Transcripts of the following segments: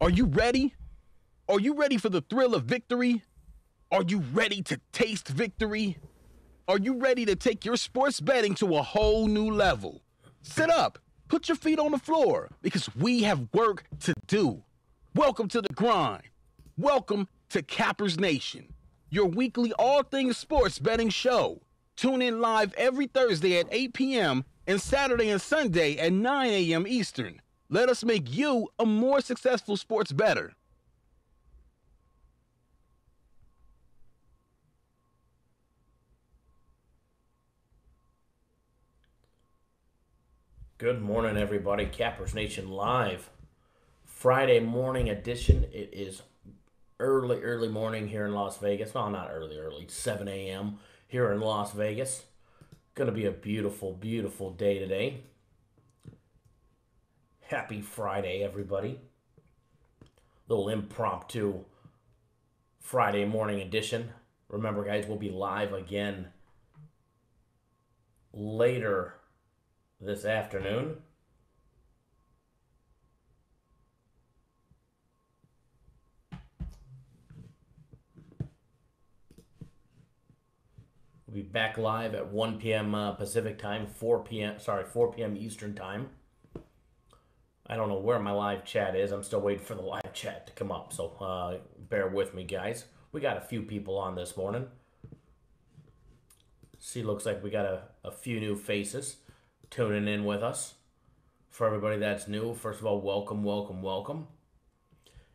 Are you ready? Are you ready for the thrill of victory? Are you ready to taste victory? Are you ready to take your sports betting to a whole new level? Sit up, put your feet on the floor, because we have work to do. Welcome to the grind. Welcome to Cappers Nation, your weekly all things sports betting show. Tune in live every Thursday at 8 p.m. and Saturday and Sunday at 9 a.m. Eastern. Let us make you a more successful sports bettor. Good morning, everybody. Cappers Nation Live. Friday morning edition. It is early morning here in Las Vegas. Well, not early. 7 a.m. here in Las Vegas. Going to be a beautiful day today. Happy Friday, everybody. Little impromptu Friday morning edition. Remember, guys, we'll be live again later this afternoon. We'll be back live at 1 p.m. Pacific time, 4 p.m. Eastern time. I don't know where my live chat is. I'm still waiting for the live chat to come up, so bear with me, guys. We got a few people on this morning. See, looks like we got a few new faces tuning in with us. For everybody that's new, first of all, welcome.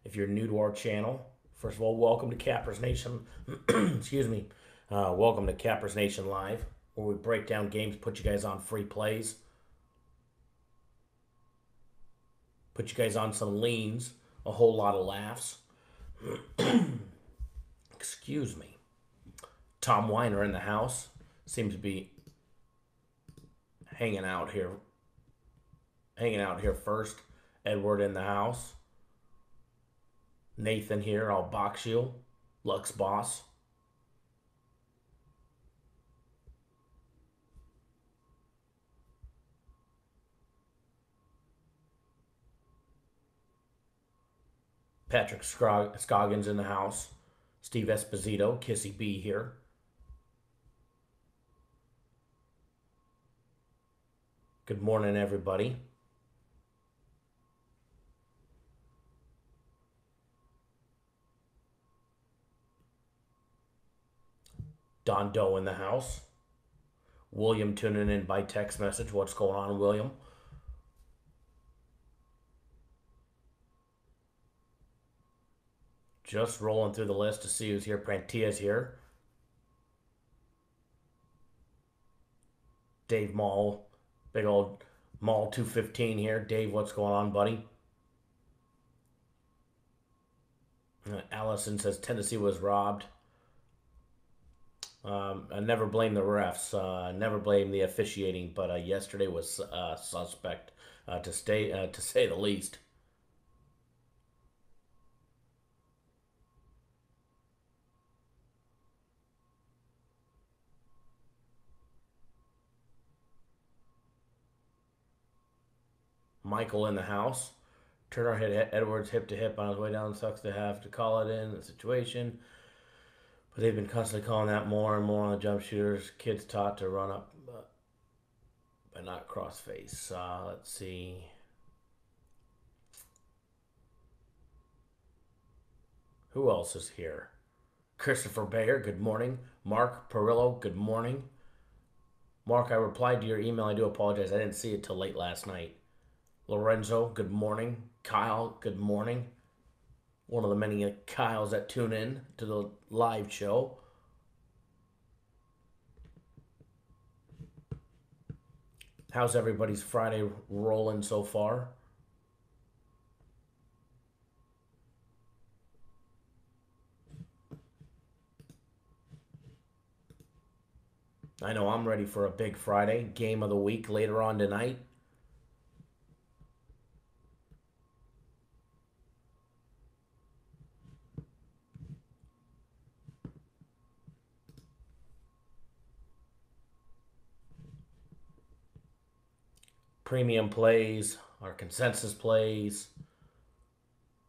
If you're new to our channel, first of all, welcome to Cappers Nation. Excuse me. Welcome to Cappers Nation Live, where we break down games, put you guys on free plays, put you guys on some leans, a whole lot of laughs. Excuse me. Tom Weiner in the house. Seems to be hanging out here first. Edward in the house. Nathan here, I'll box you. Lux Boss. Patrick Scoggins in the house. Steve Esposito, Kissy B here. Good morning, everybody. Don Doe in the house. William tuning in by text message. What's going on, William? Just rolling through the list to see who's here. Prantia's here. Dave Mall. Big old Mall 215 here. Dave, what's going on, buddy? Allison says Tennessee was robbed. I never blame the refs. Never blame the officiating, but yesterday was suspect, to say the least. Michael in the house. Turner hit Edwards hip to hip on his way down. Sucks to have to call it in the situation. But they've been constantly calling that more and more on the jump shooters. Kids taught to run up but not cross face. Let's see. Who else is here? Christopher Bayer, good morning. Mark Perillo, good morning. Mark, I replied to your email. I do apologize. I didn't see it till late last night. Lorenzo, good morning. Kyle, good morning. One of the many Kyles that tune in to the live show. How's everybody's Friday rolling so far? I know I'm ready for a big Friday. Game of the week later on tonight. Premium plays, our consensus plays,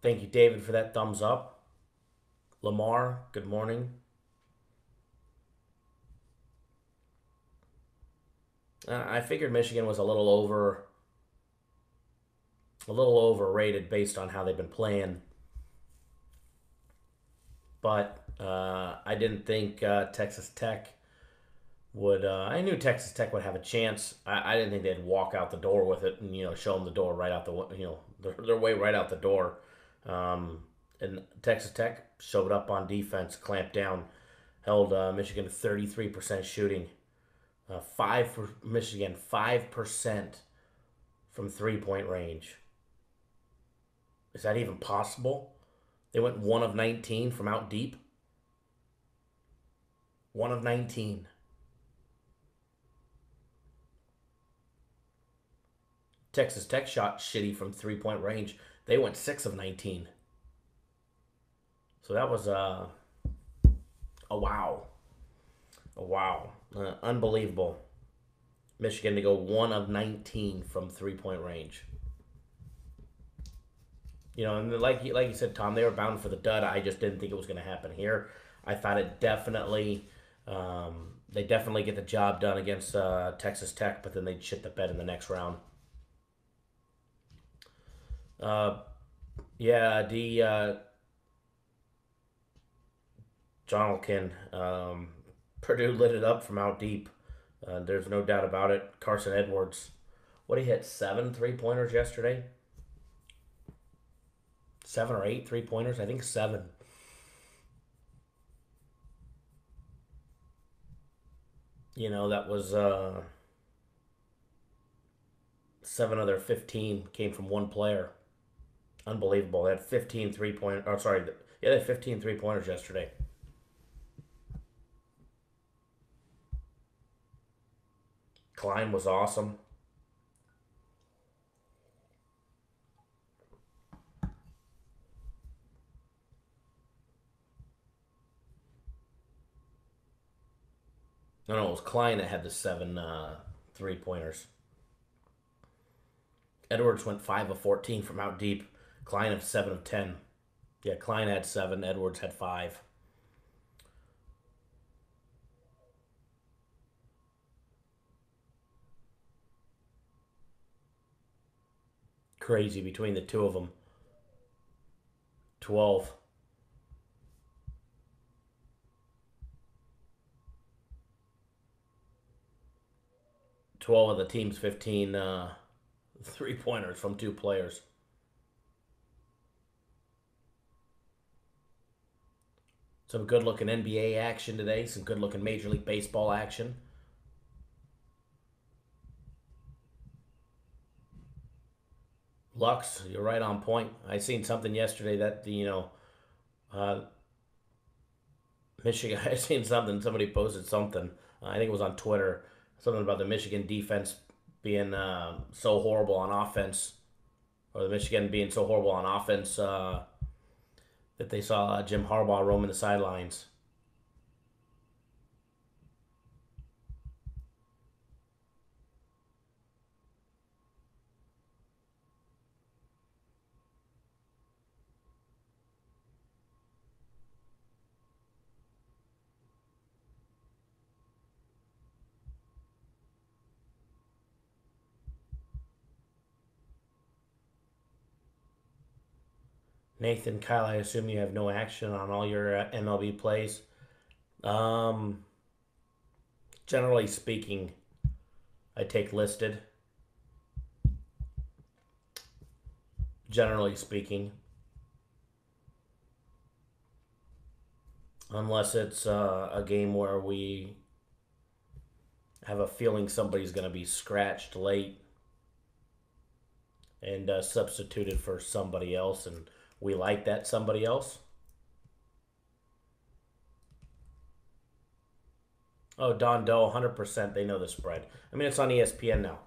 Thank you, David, for that thumbs up. Lamar, good morning. I figured Michigan was a little overrated based on how they've been playing. But I didn't think Texas Tech would. I knew Texas Tech would have a chance. I didn't think they'd walk out the door with it and show them the door right out their way right out the door. And Texas Tech showed up on defense, clamped down, held Michigan to 33% shooting. 5 for Michigan, 5% from 3-point range. Is that even possible? They went 1 of 19 from out deep. 1 of 19. Texas Tech shot shitty from 3-point range. They went 6 of 19. So that was a wow. A wow. Unbelievable. Michigan to go 1 of 19 from 3-point range. And like you said, Tom, they were bound for the dud. I just didn't think it was going to happen here. I thought it definitely, they definitely get the job done against Texas Tech, but then they'd shit the bed in the next round. Jonathan, Purdue lit it up from out deep. There's no doubt about it. Carson Edwards, he hit 7 3-pointers yesterday? 7 or 8 3-pointers? I think 7. That was 7 of their 15 came from one player. Unbelievable. They had 15 3-pointers. Oh, sorry. Yeah, they had 15 3-pointers yesterday. Klein was awesome. No, it was Klein that had the 7 3-pointers. Edwards went 5 of 14 from out deep. Klein of 7 of 10. Yeah, Klein had 7. Edwards had 5. Crazy between the two of them. 12. Of the team's 15 3-pointers from 2 players. Some good-looking NBA action today. Some good-looking Major League Baseball action. Lux, you're right on point. I seen something yesterday that Michigan. I seen something. Somebody posted something. I think it was on Twitter. Something about the Michigan defense being so horrible on offense, or the Michigan being so horrible on offense that they saw Jim Harbaugh roaming the sidelines. Nathan, Kyle, I assume you have no action on all your MLB plays. Generally speaking, I take listed. Generally speaking. Unless it's a game where we have a feeling somebody's going to be scratched late and substituted for somebody else, and we like that somebody else. Oh, Don Doe, 100%. They know the spread. I mean, it's on ESPN now.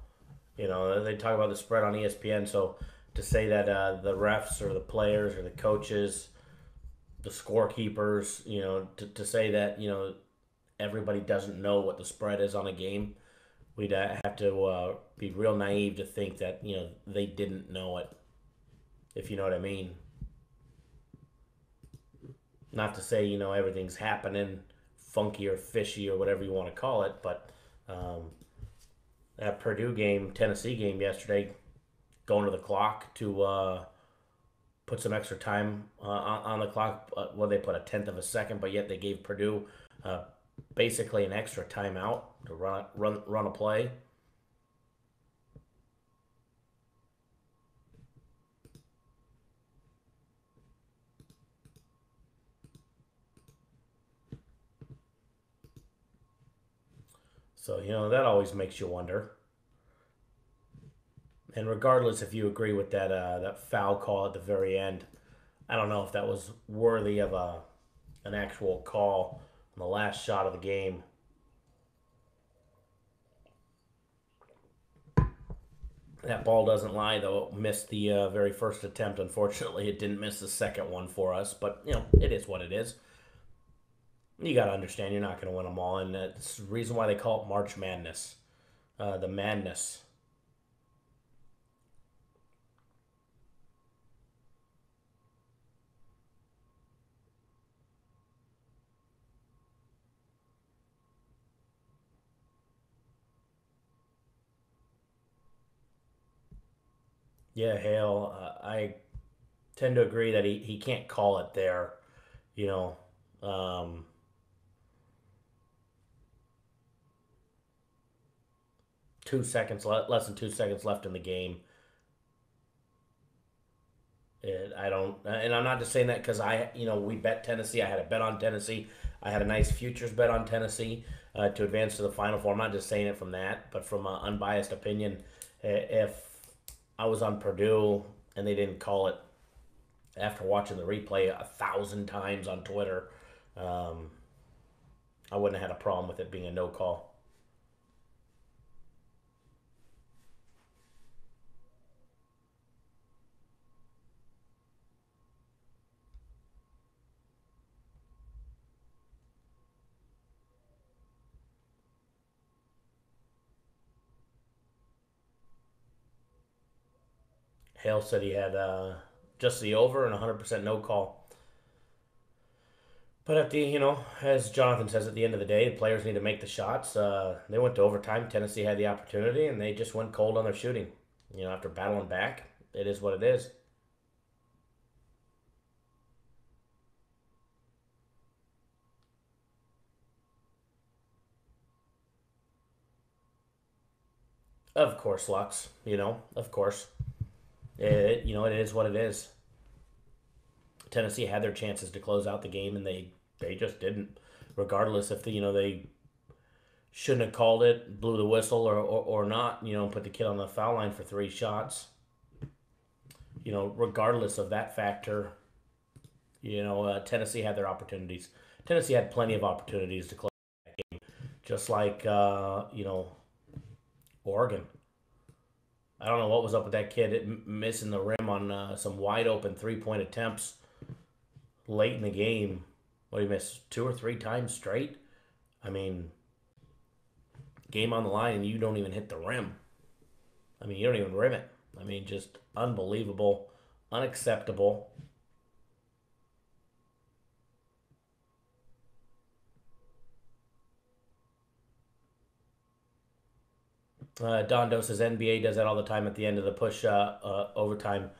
They talk about the spread on ESPN. So to say that the refs or the players or the coaches, the scorekeepers, to say that, everybody doesn't know what the spread is on a game, we'd have to be real naive to think that, they didn't know it, if you know what I mean. Not to say, everything's happening funky or fishy or whatever you want to call it, but that Purdue game, Tennessee game yesterday, going to the clock to put some extra time on the clock. Well, they put a tenth of a second, but yet they gave Purdue basically an extra timeout to run a play. So, that always makes you wonder. And regardless if you agree with that foul call at the very end, I don't know if that was worthy of an actual call on the last shot of the game. That ball doesn't lie, though. It missed the very first attempt. Unfortunately, it didn't miss the second one for us. But, it is what it is. You got to understand you're not going to win them all. And that's the reason why they call it March Madness. The madness. Yeah, Hale, I tend to agree that he can't call it there. You know, um, 2 seconds less than 2 seconds left in the game. I don't, and I'm not just saying that because we bet Tennessee. I had a bet on Tennessee. I had a nice futures bet on Tennessee to advance to the Final Four. I'm not just saying it from that, but from an unbiased opinion. If I was on Purdue and they didn't call it after watching the replay 1,000 times on Twitter, I wouldn't have had a problem with it being a no call. Hale said he had just the over and 100% no call. But as Jonathan says, at the end of the day, the players need to make the shots. They went to overtime. Tennessee had the opportunity, and they just went cold on their shooting. After battling back, it is what it is. Of course, Lux. Of course. It is what it is. Tennessee had their chances to close out the game, and they just didn't. Regardless if they shouldn't have called it, blew the whistle or not, put the kid on the foul line for 3 shots. Regardless of that factor, Tennessee had their opportunities. Tennessee had plenty of opportunities to close that game, just like Oregon. I don't know what was up with that kid missing the rim on some wide open 3-point attempts late in the game. What, he missed 2 or 3 times straight? I mean, game on the line and you don't even hit the rim. I mean, you don't even rim it. I mean, just unbelievable, unacceptable. Dondo says NBA does that all the time at the end of the push overtime.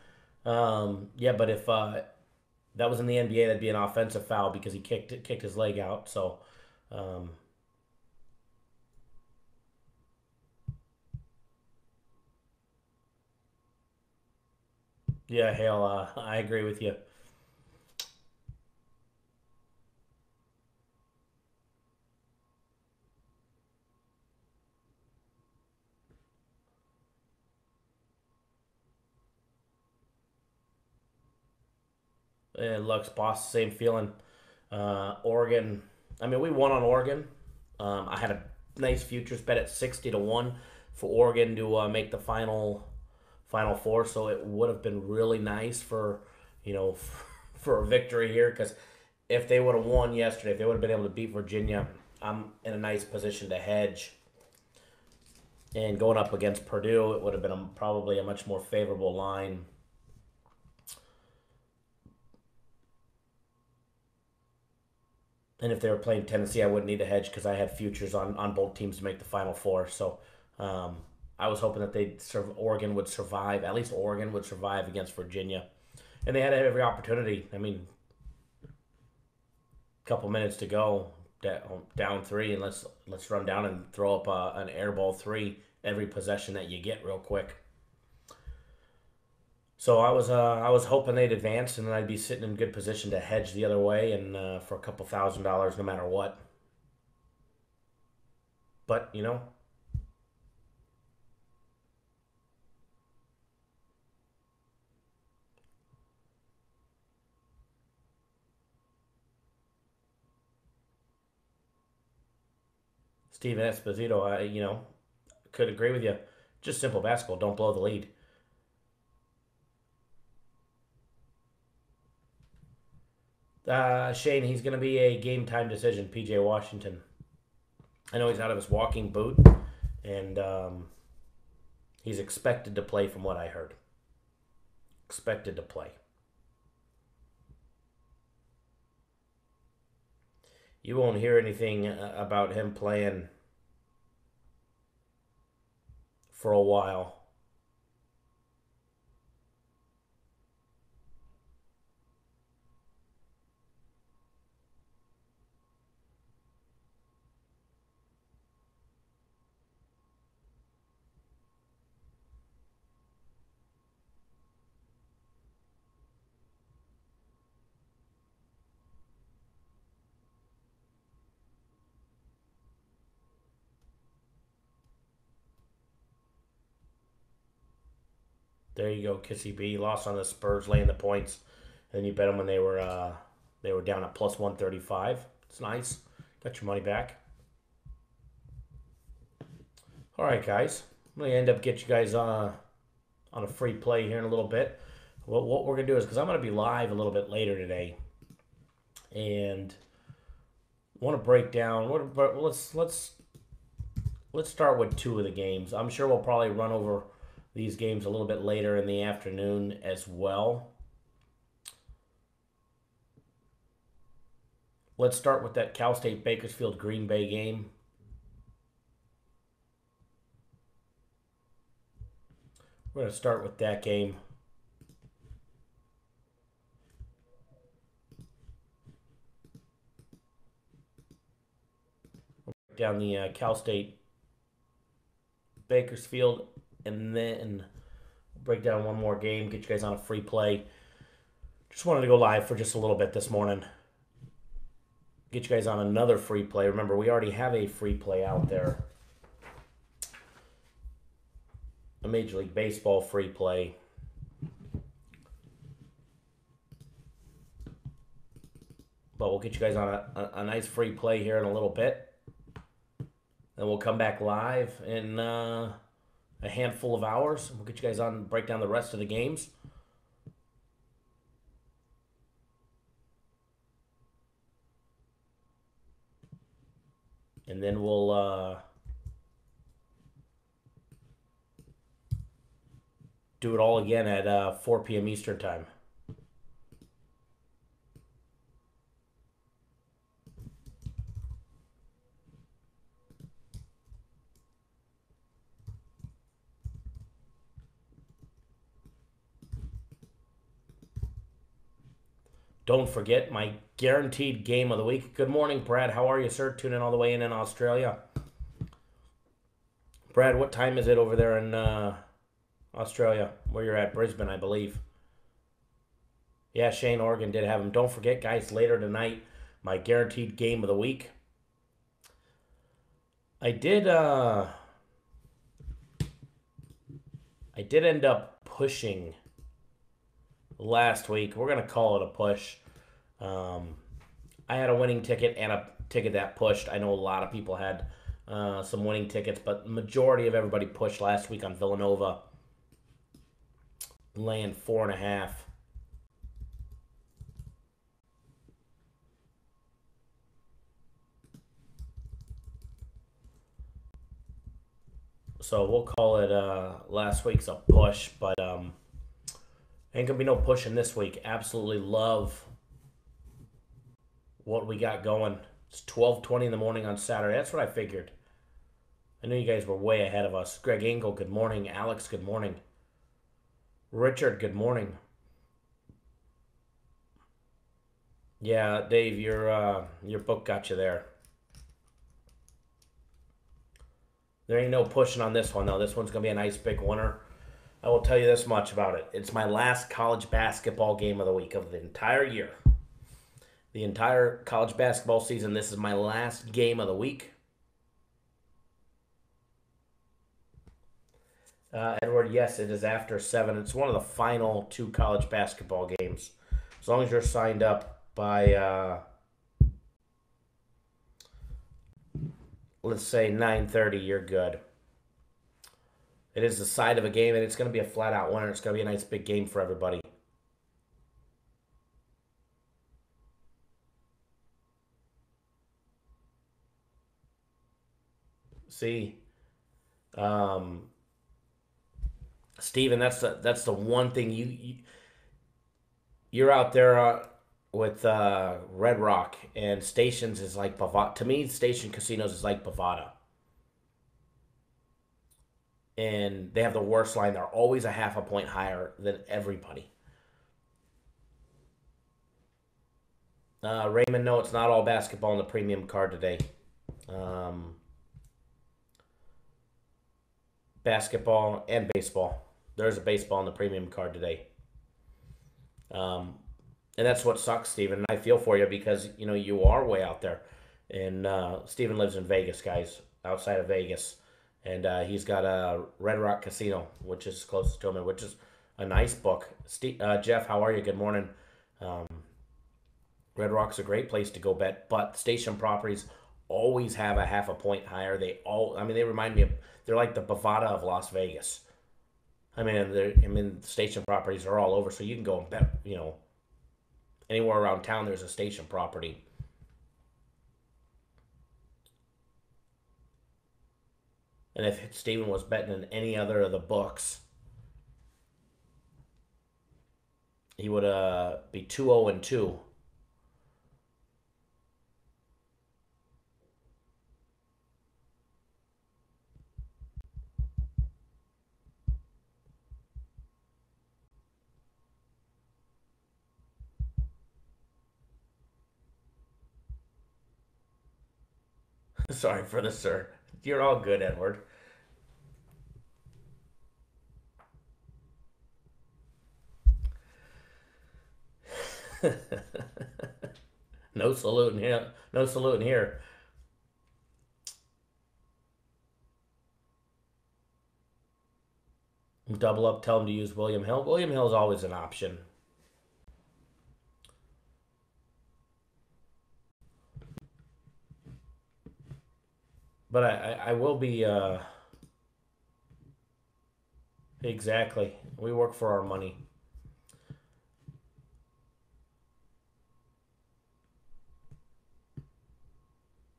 Yeah, but if that was in the NBA, that'd be an offensive foul because he kicked his leg out. So, yeah, Hale, I agree with you. And Lux Boss, same feeling. Oregon, I mean, we won on Oregon. I had a nice futures bet at 60-1 for Oregon to make the Final Four, so it would have been really nice for for a victory here, because if they would have won yesterday, if they would have been able to beat Virginia, I'm in a nice position to hedge. And going up against Purdue, it would have been probably a much more favorable line. And if they were playing Tennessee, I wouldn't need a hedge because I had futures on both teams to make the Final Four. So I was hoping that Oregon would survive. At least Oregon would survive against Virginia. And they had every opportunity. I mean, a couple minutes to go, down 3, and let's run down and throw up an air ball 3 every possession that you get real quick. So I was hoping they'd advance, and then I'd be sitting in good position to hedge the other way, and for a couple $1,000 no matter what. But Steven Esposito, I could agree with you. Just simple basketball. Don't blow the lead. Shane, he's going to be a game time decision. PJ Washington. I know he's out of his walking boot, and he's expected to play from what I heard. Expected to play. You won't hear anything about him playing for a while. There you go, Kissy B. Lost on the Spurs laying the points. And then you bet them when they were down at plus 135. It's nice. Got your money back. All right, guys. I'm going to end up get you guys on a free play here in a little bit. What we're going to do is, because I'm going to be live a little bit later today, and want to break down. Let's start with 2 of the games. I'm sure we'll probably run over these games a little bit later in the afternoon as well. Let's start with that Cal State Bakersfield Green Bay game. We're going to start with that game. We'll break down the Cal State Bakersfield, and then break down one more game, get you guys on a free play. Just wanted to go live for just a little bit this morning. Get you guys on another free play. Remember, we already have a free play out there. A Major League Baseball free play. But we'll get you guys on a nice free play here in a little bit. Then we'll come back live in a handful of hours. We'll get you guys on and break down the rest of the games. And then we'll do it all again at 4 p.m. Eastern Time. Don't forget my guaranteed game of the week. Good morning, Brad. How are you, sir? Tuning in all the way in Australia. Brad, what time is it over there in Australia, where you're at? Brisbane, I believe. Yeah, Shane, Oregon did have him. Don't forget, guys, later tonight, my guaranteed game of the week. I did end up pushing last week. We're going to call it a push. I had a winning ticket and a ticket that pushed. I know a lot of people had some winning tickets, but the majority of everybody pushed last week on Villanova, laying 4.5. So we'll call it last week's a push, but ain't gonna be no pushing this week. Absolutely love what we got going It's 12:20 in the morning on Saturday. That's what I figured. I knew you guys were way ahead of us. Greg Engel, good morning. Alex, good morning. Richard, good morning. Yeah, Dave, your book got you there. There ain't no pushing on this one, though. This one's going to be a nice big winner. I will tell you this much about it. It's my last college basketball game of the week of the entire year. The entire college basketball season, this is my last game of the week. Edward, yes, it is after 7. It's one of the final 2 college basketball games. As long as you're signed up by, let's say 9:30, you're good. It is the side of a game, and it's going to be a flat-out winner. It's going to be a nice big game for everybody. See, Steven, that's the one thing you're out there with Red Rock, and Stations is like Bovada. To me, Station Casinos is like Bovada. And they have the worst line. They're always a half a point higher than everybody. Raymond, no, it's not all basketball on the premium card today. Basketball and baseball. There's a baseball on the premium card today. And that's what sucks, Steven. And I feel for you because, you are way out there. And Steven lives in Vegas, guys, outside of Vegas. And he's got a Red Rock Casino, which is closest to him, which is a nice book. Jeff, how are you? Good morning. Red Rock's a great place to go bet, but station properties always have a half a point higher. They remind me of, they're like the Bovada of Las Vegas. Station properties are all over, so you can go and bet, anywhere around town there's a station property. And if Steven was betting in any other of the books, he would be 2-0-2. Sorry for the sir. You're all good, Edward. No saluting here. No saluting here. Double up, tell him to use William Hill. William Hill is always an option. But I will be, exactly. We work for our money.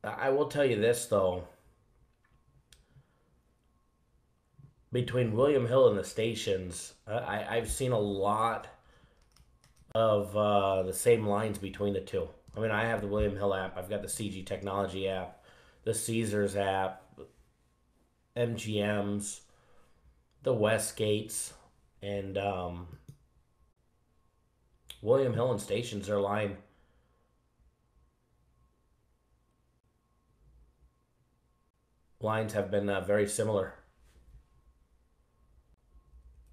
I will tell you this, though. Between William Hill and the stations, I've seen a lot of the same lines between the two. I have the William Hill app. I've got the CG Technology app, the Caesars app, MGM's, the Westgates, and William Hill and stations, their lines have been very similar.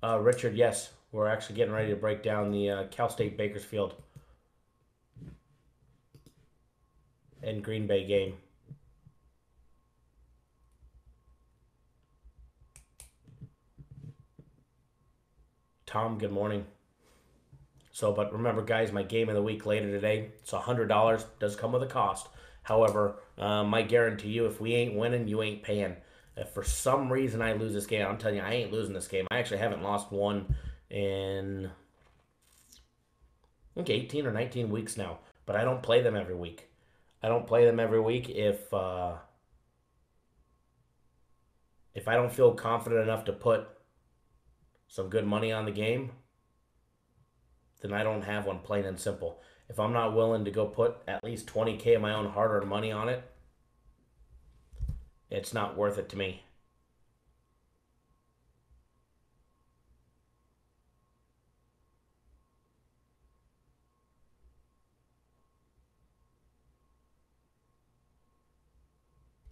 Richard, yes, we're actually getting ready to break down the Cal State Bakersfield and Green Bay game. Tom, good morning. But remember, guys, my game of the week later today, it's $100. Does come with a cost. However, my guarantee you, if we ain't winning, you ain't paying. If for some reason I lose this game, I'm telling you, I ain't losing this game. I actually haven't lost one in, I think, 18 or 19 weeks now. But I don't play them every week. I don't play them every week if I don't feel confident enough to put some good money on the game, then I don't have one, plain and simple. if I'm not willing to go put at least 20K of my own hard-earned money on it, it's not worth it to me.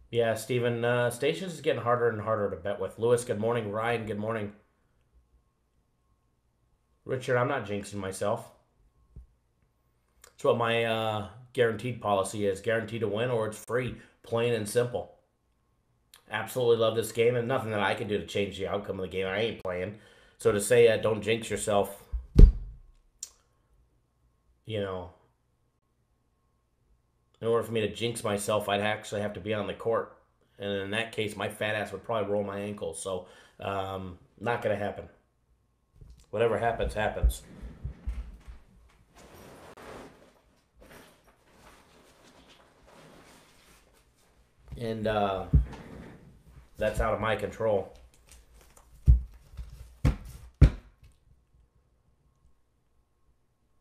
Yeah, Steven, Stations is getting harder and harder to bet with. Lewis, good morning. Ryan, good morning. Richard, I'm not jinxing myself. That's what my guaranteed policy is. Guaranteed to win or it's free. Plain and simple. Absolutely love this game and nothing that I can do to change the outcome of the game. I ain't playing. So to say don't jinx yourself, you know, in order for me to jinx myself, I'd actually have to be on the court. And in that case, my fat ass would probably roll my ankles. So, not going to happen. Whatever happens, happens. And that's out of my control.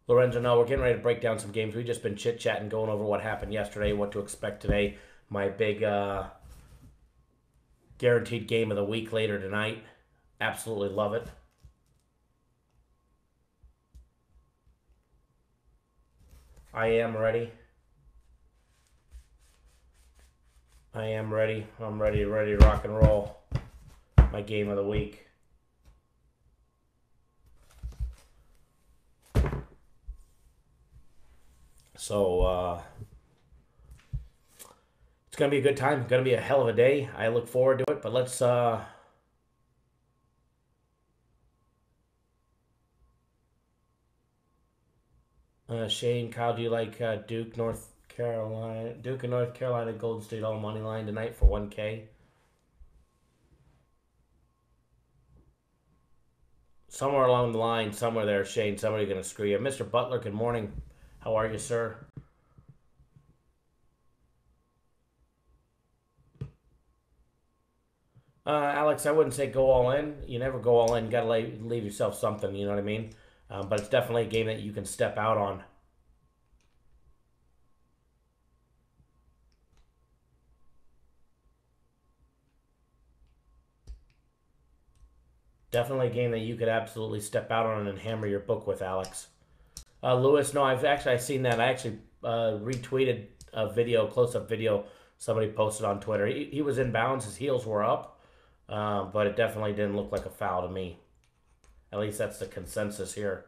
Lorenzo, no, we're getting ready to break down some games. We've just been chit-chatting, going over what happened yesterday, what to expect today. My big guaranteed game of the week later tonight. Absolutely love it. I am ready. I am ready. I'm ready to rock and roll. My game of the week. So, it's going to be a good time. It's going to be a hell of a day. I look forward to it, but let's, Shane, Kyle, do you like Duke and North Carolina, Golden State all money line tonight for 1K? Somewhere along the line, somewhere there, Shane, somebody's going to screw you. Mr. Butler, good morning. How are you, sir? Alex, I wouldn't say go all in. You never go all in. You got to leave yourself something, you know what I mean? But it's definitely a game that you can step out on. Definitely a game that you could absolutely step out on and hammer your book with, Alex. Lewis, no, I've seen that. I actually retweeted a video, close-up video somebody posted on Twitter. He was in bounds. His heels were up, but it definitely didn't look like a foul to me. At least that's the consensus here.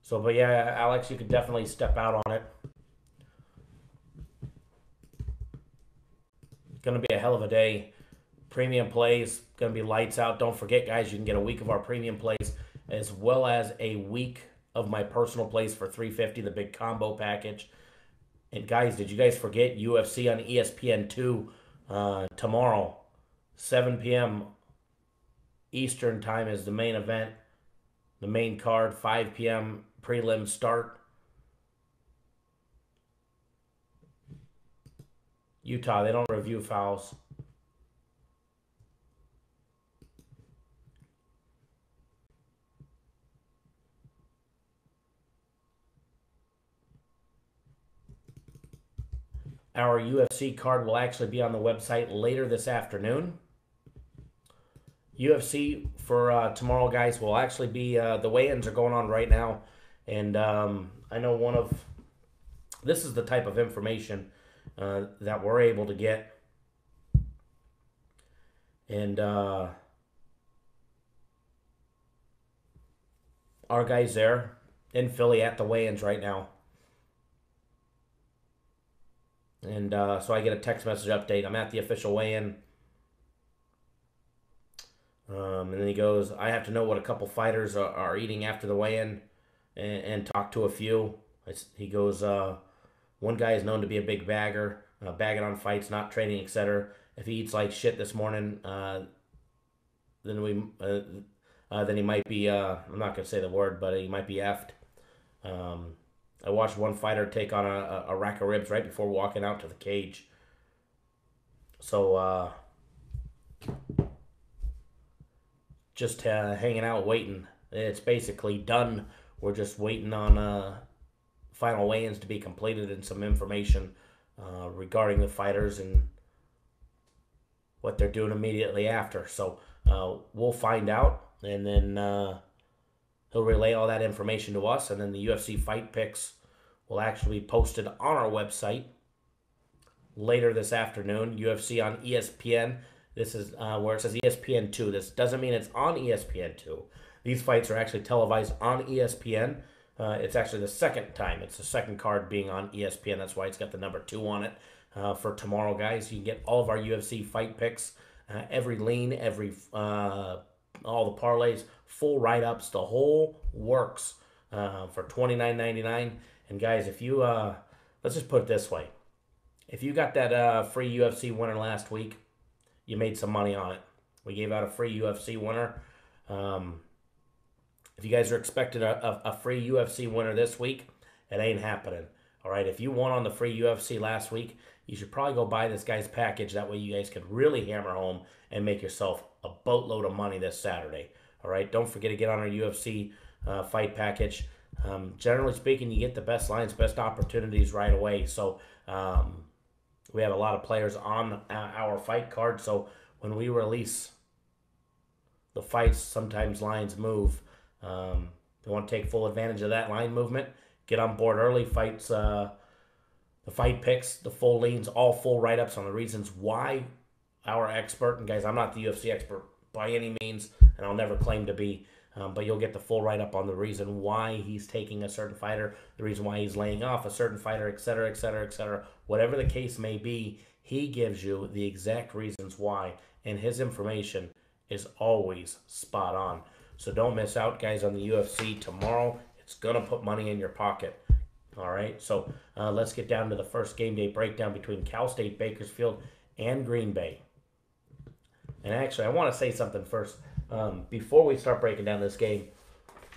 So, but yeah, Alex, you could definitely step out on it. It's going to be a hell of a day. Premium plays, going to be lights out. Don't forget, guys, you can get a week of our premium plays as well as a week of my personal plays for $350, the big combo package. And guys, did you guys forget UFC on ESPN2 tomorrow, 7 p.m. Eastern time is the main event, the main card, 5 p.m. prelim start. Utah, they don't review fouls. Our UFC card will actually be on the website later this afternoon. UFC for tomorrow, guys, will actually be, the weigh-ins are going on right now. And I know this is the type of information that we're able to get. And our guys there in Philly at the weigh-ins right now. And so I get a text message update. I'm at the official weigh-in. And then he goes, I have to know what a couple fighters are eating after the weigh-in and talk to a few. He goes, one guy is known to be a big bagger, bagging on fights, not training, etc. If he eats like shit this morning, then he might be, I'm not going to say the word, but he might be effed. I watched one fighter take on a rack of ribs right before walking out to the cage. So, just hanging out waiting. It's basically done. We're just waiting on final weigh-ins to be completed and some information regarding the fighters and what they're doing immediately after. So we'll find out, and then he'll relay all that information to us, and then the UFC fight picks will actually be posted on our website later this afternoon. UFC on ESPN. This is where it says ESPN2. This doesn't mean it's on ESPN2. These fights are actually televised on ESPN. It's actually the second time. It's the second card being on ESPN. That's why it's got the number 2 on it. For tomorrow, guys, you can get all of our UFC fight picks, every lean, all the parlays, full write-ups, the whole works for $29.99. And guys, if you let's just put it this way: if you got that free UFC winner last week, you made some money on it. We gave out a free UFC winner. If you guys are expecting a free UFC winner this week, it ain't happening. All right, if you won on the free UFC last week, you should probably go buy this guy's package. That way you guys can really hammer home and make yourself a boatload of money this Saturday. All right, don't forget to get on our UFC fight package. Generally speaking, you get the best lines, best opportunities right away. So we have a lot of players on our fight card. So when we release the fights, sometimes lines move. You want to take full advantage of that line movement. Get on board early. Fights, the fight picks, the full leans, all full write-ups on the reasons why our expert, and guys, I'm not the UFC expert by any means, and I'll never claim to be, but you'll get the full write-up on the reason why he's taking a certain fighter, the reason why he's laying off a certain fighter, etc., etc., etc. Whatever the case may be, he gives you the exact reasons why, and his information is always spot on. So don't miss out, guys, on the UFC tomorrow. It's going to put money in your pocket. All right, so let's get down to the first game day breakdown between Cal State Bakersfield and Green Bay. And actually, I want to say something first. Before we start breaking down this game,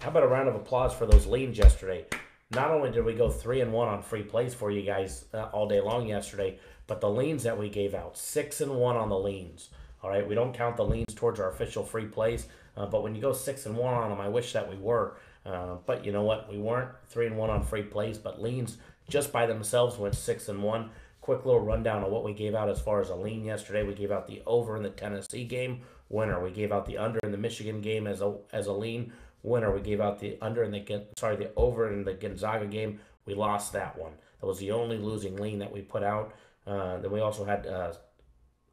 how about a round of applause for those leans yesterday? Not only did we go 3-1 on free plays for you guys all day long yesterday, but the leans that we gave out, 6-1 on the leans. All right, we don't count the leans towards our official free plays, but when you go 6-1 on them, I wish that we were. But you know what? We weren't 3-1 on free plays, but leans just by themselves went 6-1. Quick little rundown of what we gave out as far as a lean yesterday. We gave out the over in the Tennessee game, winner. We gave out the under in the Michigan game as a lean, winner. We gave out the over in the Gonzaga game. We lost that one. That was the only losing lean that we put out. Then we also had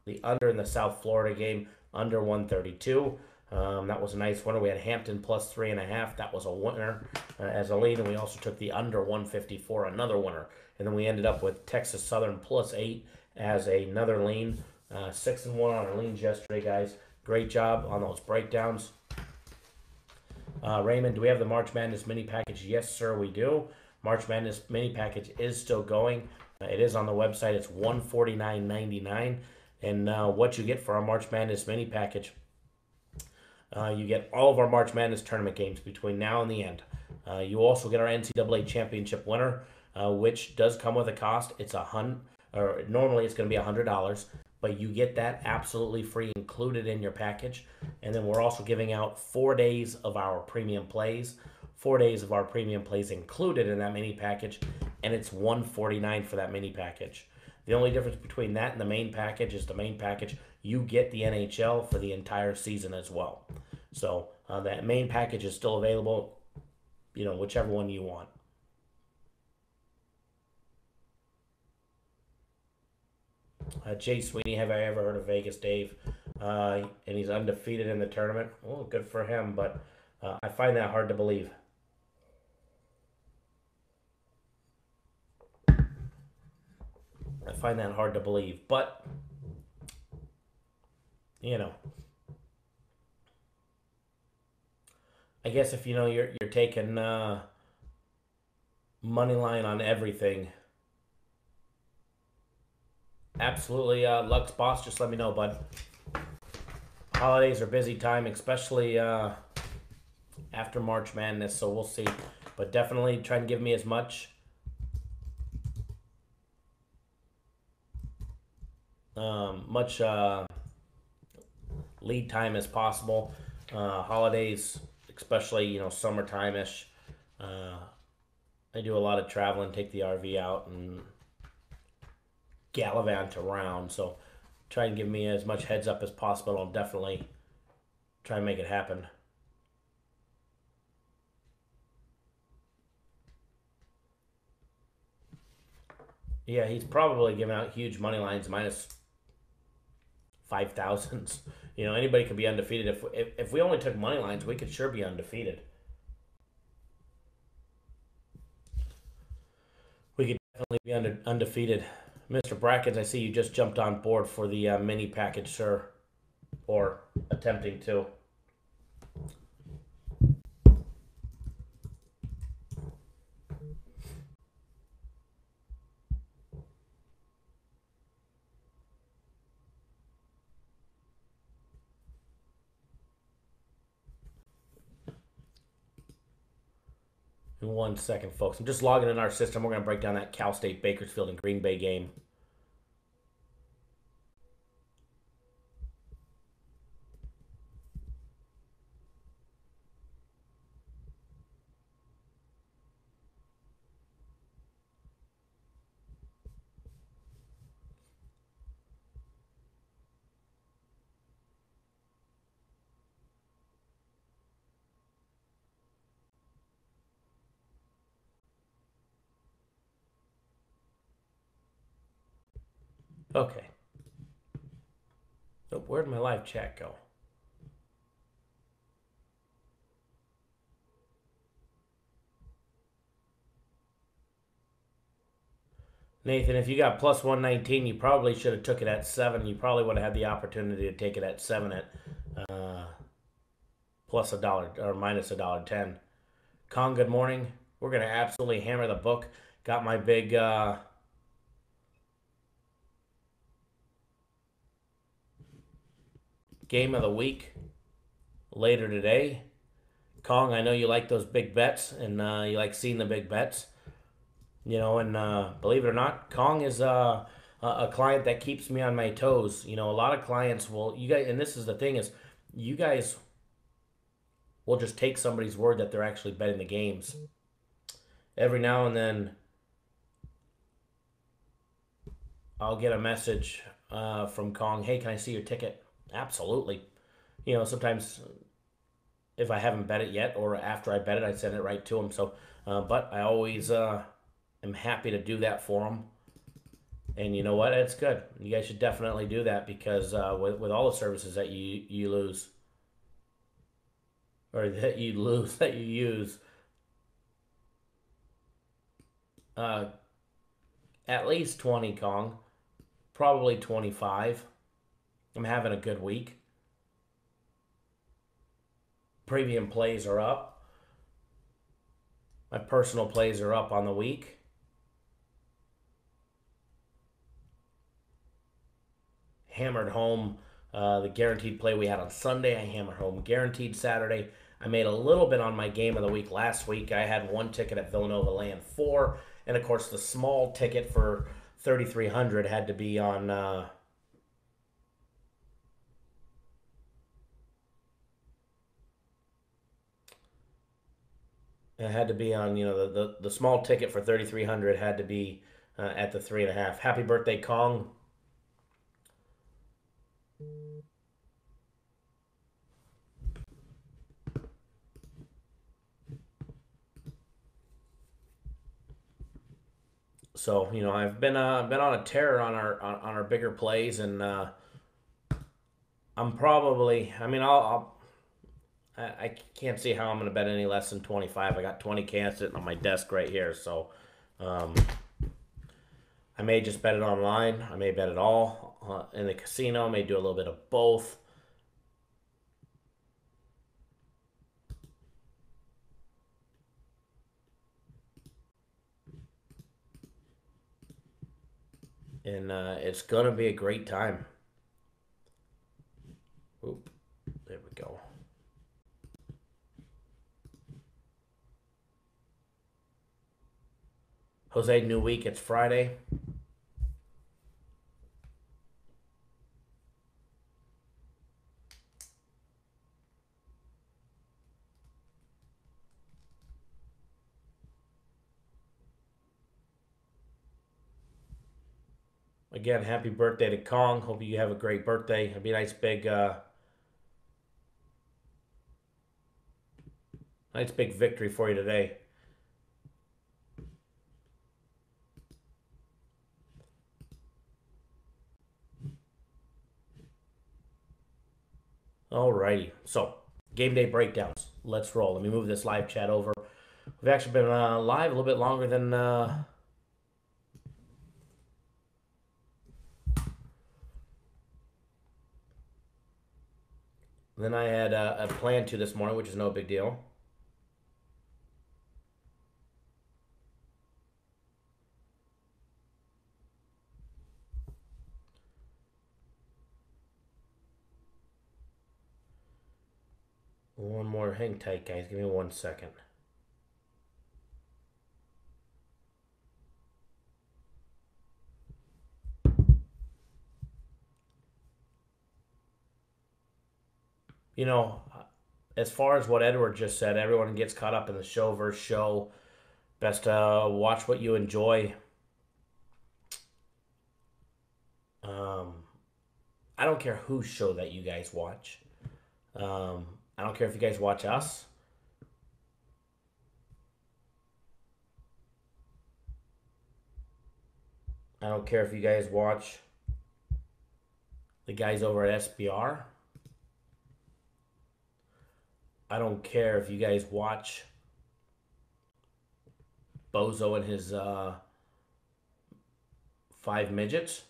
the under in the South Florida game, under 132. That was a nice winner. We had Hampton plus 3.5. That was a winner as a lead. And we also took the under 154, another winner. And then we ended up with Texas Southern plus 8 as another lean. 6-1 on our leans yesterday, guys. Great job on those breakdowns. Raymond, do we have the March Madness mini package? Yes, sir, we do. March Madness mini package is still going. It is on the website. It's $149.99. And what you get for our March Madness mini package, you get all of our March Madness tournament games between now and the end. You also get our NCAA championship winner, which does come with a cost. It's normally it's going to be $100, but you get that absolutely free included in your package. And then we're also giving out 4 days of our premium plays, 4 days of our premium plays included in that mini package, and it's $149 for that mini package. The only difference between that and the main package is the main package, you get the NHL for the entire season as well. So that main package is still available, whichever one you want. Jay Sweeney, have I ever heard of Vegas Dave? And he's undefeated in the tournament. Oh, good for him, but I find that hard to believe. But I guess if you're taking money line on everything, absolutely, Lux Boss, just let me know, bud. Holidays are busy time, especially after March Madness, so we'll see. But definitely try and give me as much lead time as possible. Holidays, especially, summertime-ish. I do a lot of traveling, take the RV out and gallivant around. So try and give me as much heads up as possible. I'll definitely try and make it happen. Yeah, he's probably giving out huge money lines minus 5,000s. Anybody could be undefeated. If we only took money lines, we could sure be undefeated. We could definitely be undefeated. Mr. Brackens, I see you just jumped on board for the mini package, sir. Or attempting to. In 1 second, folks. I'm just logging in our system. We're going to break down that Cal State, Bakersfield, and Green Bay game. Okay. Oh, where'd my live chat go? Nathan, if you got plus 119, you probably should have took it at 7. You probably would have had the opportunity to take it at 7 at plus $1 or minus $1.10. Kong, good morning. We're going to absolutely hammer the book. Got my big game of the week later today. Kong, I know you like those big bets and you like seeing the big bets. And believe it or not, Kong is a client that keeps me on my toes. A lot of clients will, you guys, and this is the thing is, you guys will just take somebody's word that they're actually betting the games. Every now and then, I'll get a message from Kong, hey, can I see your ticket? Absolutely. Sometimes if I haven't bet it yet or after I bet it, I send it right to him. So, but I always am happy to do that for them. And you know what? It's good. You guys should definitely do that because with all the services that you lose or that you use, at least 20, Kong, probably 25. I'm having a good week. Premium plays are up. My personal plays are up on the week. Hammered home the guaranteed play we had on Sunday. I hammered home guaranteed Saturday. I made a little bit on my game of the week last week. I had one ticket at Villanova laying 4. And, of course, the small ticket for 3,300 had to be on... It had to be on, the small ticket for 3,300 had to be at the 3.5. Happy birthday, Kong. So, I've been on a tear on our bigger plays, and I'm probably, I can't see how I'm going to bet any less than 25. I got 20K sitting on my desk right here, so I may just bet it online. I may bet it all in the casino. I may do a little bit of both. And it's going to be a great time. Oop, there we go. Jose, new week, it's Friday. Again, happy birthday to Kong. Hope you have a great birthday. It'll be a nice big victory for you today. Alrighty, so game day breakdowns. Let's roll. Let me move this live chat over. We've actually been live a little bit longer than I had planned to this morning, which is no big deal. One more. Hang tight, guys. Give me 1 second. You know, as far as what Edward just said, everyone gets caught up in the show versus show. Best to watch what you enjoy. I don't care whose show that you guys watch. I don't care if you guys watch us. I don't care if you guys watch the guys over at SBR. I don't care if you guys watch Bozo and his 5 midgets.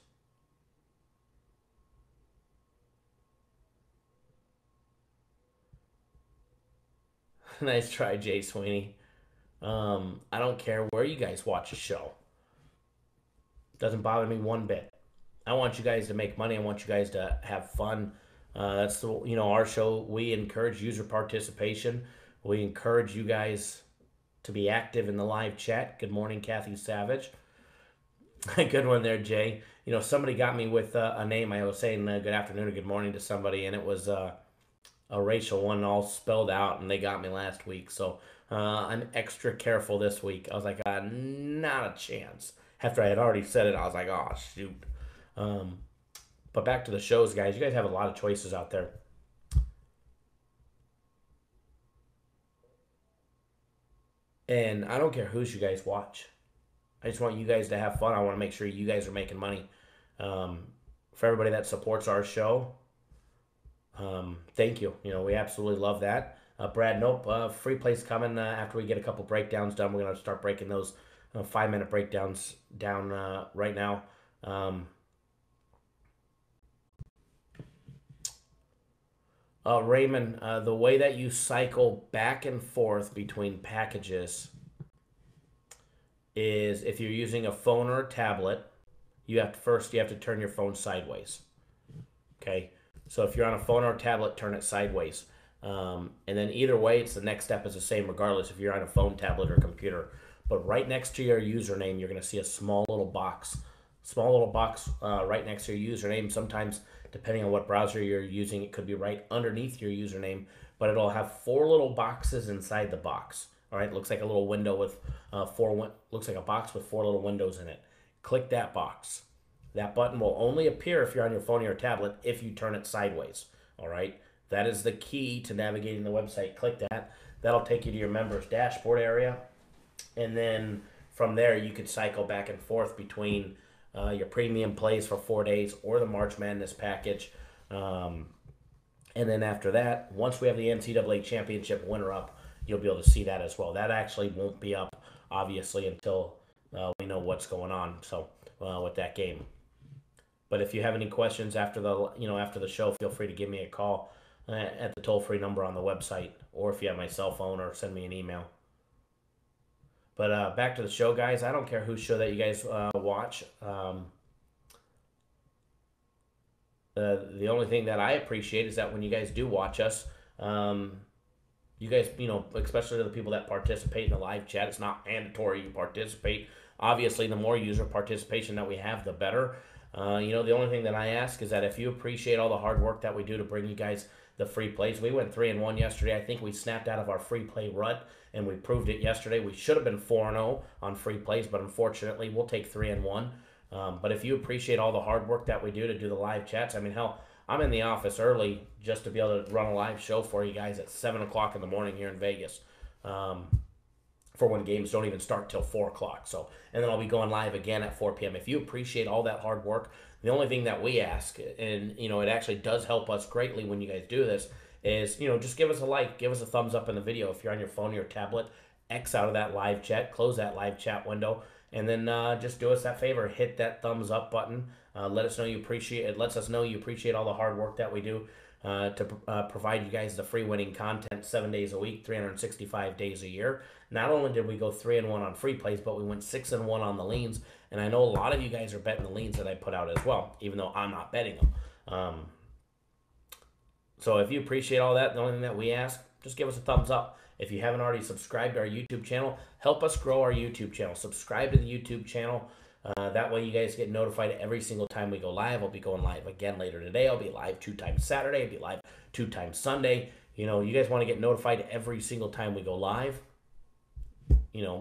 Nice try, Jay Sweeney. I don't care where you guys watch a show. Doesn't bother me one bit. I want you guys to make money. I want you guys to have fun. That's our show. We encourage user participation. We encourage you guys to be active in the live chat. Good morning, Kathy Savage. Good one there, Jay. Somebody got me with a name. I was saying good afternoon or good morning to somebody, and it was a racial one all spelled out, and they got me last week. So I'm extra careful this week. I was like, not a chance. After I had already said it, I was like, oh, shoot. But back to the shows, guys. You guys have a lot of choices out there. And I don't care whose you guys watch. I just want you guys to have fun. I want to make sure you guys are making money. For everybody that supports our show, thank you. We absolutely love that. Brad, nope. Free plays coming after we get a couple breakdowns done. We're going to start breaking those 5-minute breakdowns down right now. Raymond, the way that you cycle back and forth between packages is if you're using a phone or a tablet, you have to turn your phone sideways. Okay? So if you're on a phone or a tablet, turn it sideways. And then either way, the next step is the same regardless if you're on a phone, tablet, or computer. But right next to your username, you're going to see a small little box. Right next to your username. Sometimes, depending on what browser you're using, it could be right underneath your username. But it'll have 4 little boxes inside the box. All right, it looks like a little window with looks like a box with 4 little windows in it. Click that box. That button will only appear if you're on your phone or your tablet if you turn it sideways. All right, that is the key to navigating the website. Click that. That'll take you to your members dashboard area. And then from there, you could cycle back and forth between your premium plays for 4 days or the March Madness package. And then after that, once we have the NCAA championship winner up, you'll be able to see that as well. That actually won't be up, obviously, until we know what's going on. So with that game. But if you have any questions after the show, feel free to give me a call at the toll-free number on the website, or if you have my cell phone, or send me an email. But back to the show, guys. I don't care whose show that you guys watch. The only thing that I appreciate is that when you guys do watch us, you guys, especially the people that participate in the live chat, it's not mandatory you participate. Obviously, the more user participation that we have, the better. The only thing that I ask is that if you appreciate all the hard work that we do to bring you guys the free plays. We went 3-1 yesterday. I think we snapped out of our free play rut, and we proved it yesterday. We should have been 4-0 on free plays, but unfortunately, we'll take 3-1. But if you appreciate all the hard work that we do to do the live chats, I mean, hell, I'm in the office early just to be able to run a live show for you guys at 7 o'clock in the morning here in Vegas. For when games don't even start till 4 o'clock. So, and then I'll be going live again at 4 p.m. If you appreciate all that hard work, the only thing that we ask, and it actually does help us greatly when you guys do this, is just give us a like, give us a thumbs up in the video. If you're on your phone or your tablet, X out of that live chat, close that live chat window, and then just do us that favor, hit that thumbs up button. Let us know you appreciate it. Lets us know you appreciate all the hard work that we do to provide you guys the free winning content 7 days a week, 365 days a year. Not only did we go 3-1 on free plays, but we went 6-1 on the leans. And I know a lot of you guys are betting the leans that I put out as well, even though I'm not betting them. So if you appreciate all that, the only thing that we ask, just give us a thumbs up. If you haven't already subscribed to our YouTube channel, help us grow our YouTube channel. Subscribe to the YouTube channel. That way you guys get notified every single time we go live. I'll be going live again later today. I'll be live 2 times Saturday. I'll be live 2 times Sunday. You guys want to get notified every single time we go live.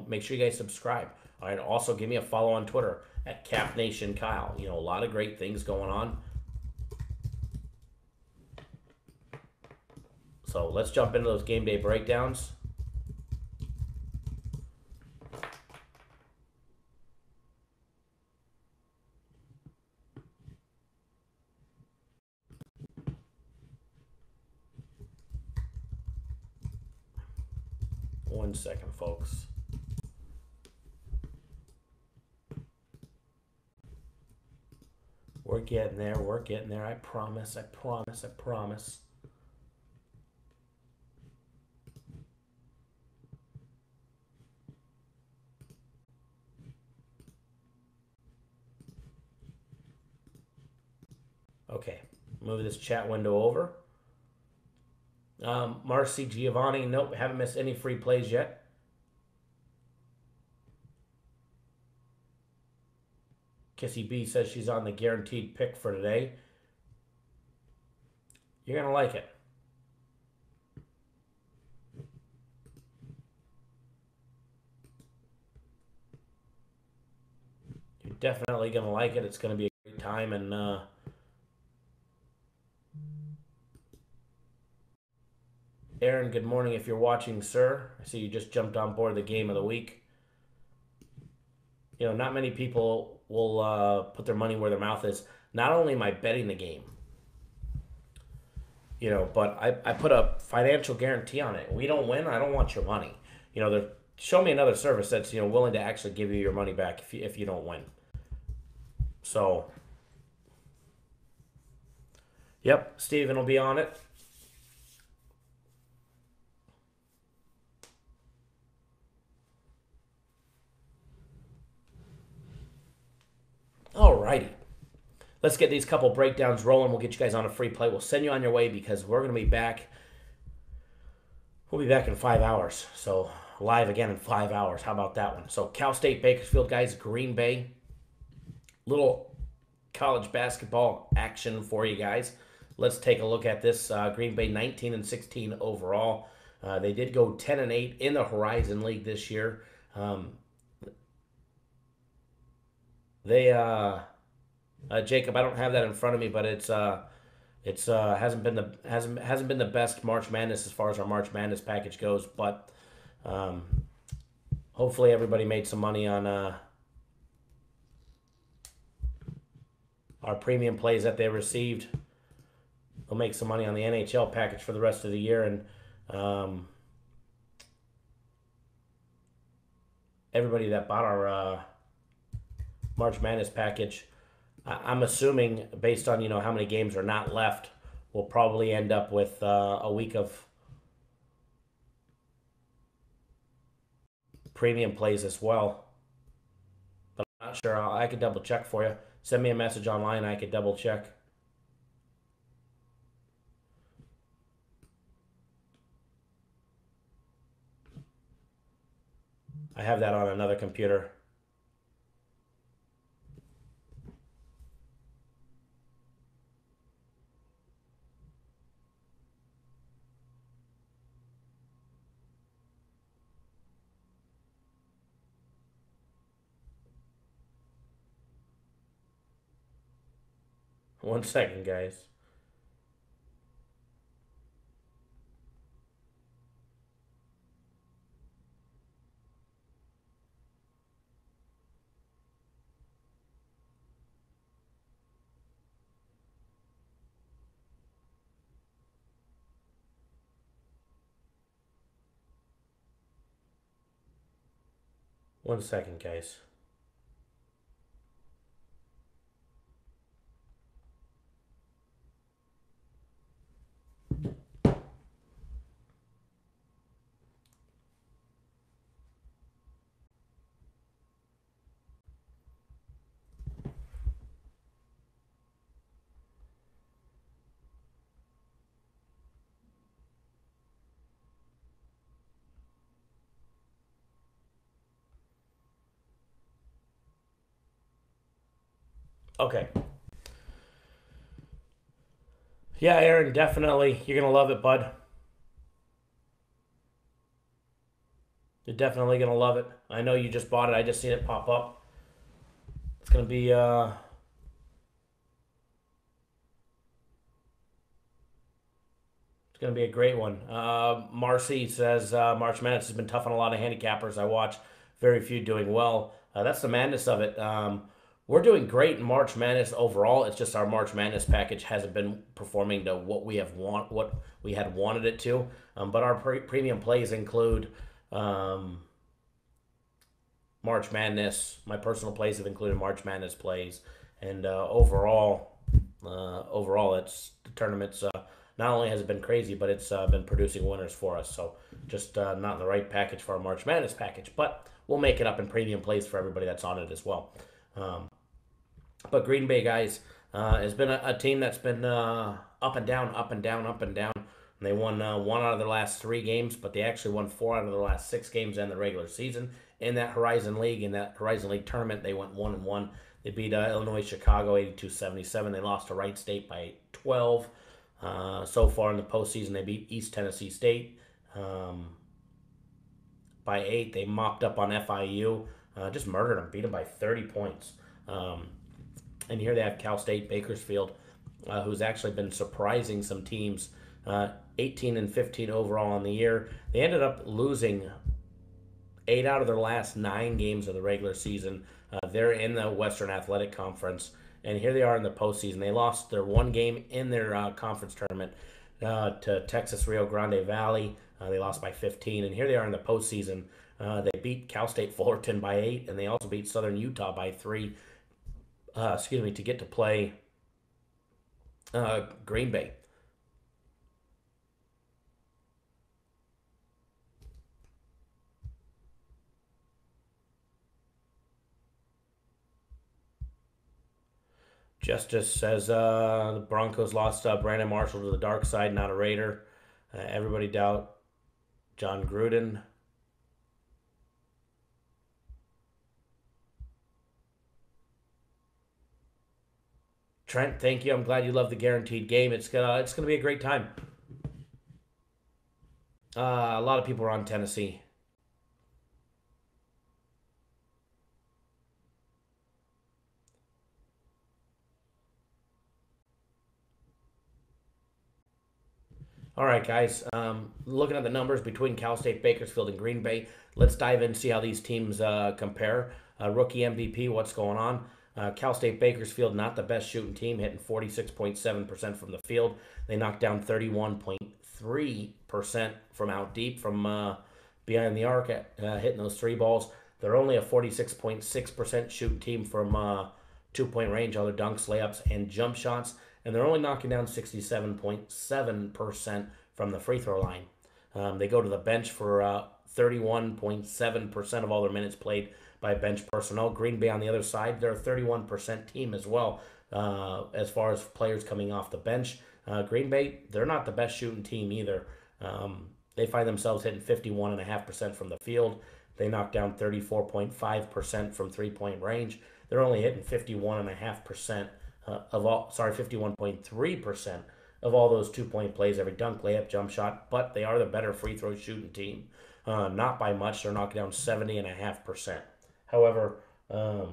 Make sure you guys subscribe. All right. Also, give me a follow on Twitter at CapNationKyle. A lot of great things going on. So let's jump into those game day breakdowns. One second, folks. We're getting there. We're getting there. I promise. I promise. I promise. Okay. Move this chat window over. Marcy Giovanni, nope, haven't missed any free plays yet. Kissy B says she's on the guaranteed pick for today. You're going to like it. You're definitely going to like it. It's going to be a great time, and Aaron, good morning if you're watching, sir. I see you just jumped on board the game of the week. Not many people will put their money where their mouth is. Not only am I betting the game, but I put a financial guarantee on it. We don't win, I don't want your money. Show me another service that's willing to actually give you your money back if you don't win. So, yep, Steven will be on it. Alrighty. Let's get these couple breakdowns rolling. We'll get you guys on a free play. We'll send you on your way because we're going to be back. We'll be back in 5 hours. So, live again in 5 hours. How about that one? So, Cal State, Bakersfield, guys, Green Bay. Little college basketball action for you guys. Let's take a look at this. Green Bay 19-16 overall. They did go 10-8 in the Horizon League this year. Jacob, I don't have that in front of me, but it's hasn't been the best March Madness as far as our March Madness package goes. But hopefully everybody made some money on our premium plays that they received. They'll make some money on the NHL package for the rest of the year, and everybody that bought our March Madness package, I'm assuming, based on how many games are not left, we'll probably end up with a week of premium plays as well. But I'm not sure. I could double check for you. Send me a message online. I could double check. I have that on another computer. 1 second, guys. One second, guys. Okay. Yeah, Aaron, definitely. You're going to love it, bud. You're definitely going to love it. I know you just bought it. I just seen it pop up. It's going to be it's going to be a great one. Marcy says March Madness has been tough on a lot of handicappers. I watch very few doing well. That's the madness of it. We're doing great in March Madness overall. It's just our March Madness package hasn't been performing to what we had wanted it to. But our premium plays include March Madness. My personal plays have included March Madness plays, and overall, it's the tournament's not only has it been crazy, but it's been producing winners for us. So just not in the right package for our March Madness package, but we'll make it up in premium plays for everybody that's on it as well. But Green Bay, guys, has been a team that's been up and down, up and down, up and down. And they won 1 out of their last 3 games, but they actually won 4 out of their last 6 games in the regular season. In that Horizon League tournament, they went 1-1. They beat Illinois Chicago 82-77. They lost to Wright State by 12. So far in the postseason, they beat East Tennessee State by 8. They mopped up on FIU, just murdered them, beat them by 30 points. And here they have Cal State Bakersfield, who's actually been surprising some teams. 18-15 overall on the year. They ended up losing 8 out of their last 9 games of the regular season. They're in the Western Athletic Conference, and here they are in the postseason. They lost their 1 game in their conference tournament to Texas Rio Grande Valley. They lost by 15, and here they are in the postseason. They beat Cal State Fullerton by 8, and they also beat Southern Utah by 3. To get to play Green Bay. Justice says the Broncos lost Brandon Marshall to the dark side, not a Raider. Everybody doubt John Gruden. Trent, thank you. I'm glad you love the guaranteed game. It's gonna be a great time. A lot of people are on Tennessee. All right, guys. Looking at the numbers between Cal State, Bakersfield, and Green Bay, let's dive in and see how these teams compare. Rookie MVP, what's going on? Cal State Bakersfield, not the best shooting team, hitting 46.7% from the field. They knocked down 31.3% from out deep, from behind the arc, hitting those 3 balls. They're only a 46.6% shooting team from 2-point range, other dunks, layups, and jump shots. And they're only knocking down 67.7% from the free throw line. They go to the bench for 31.7% of all their minutes played by bench personnel. Green Bay on the other side, they're a 31% team as well as far as players coming off the bench. Green Bay, they're not the best shooting team either. They find themselves hitting 51.5% from the field. They knock down 34.5% from 3-point range. They're only hitting 51.5% 51.3% of all those 2-point plays, every dunk, layup, jump shot, but they are the better free throw shooting team. Not by much. They're knocking down 70.5%. However, a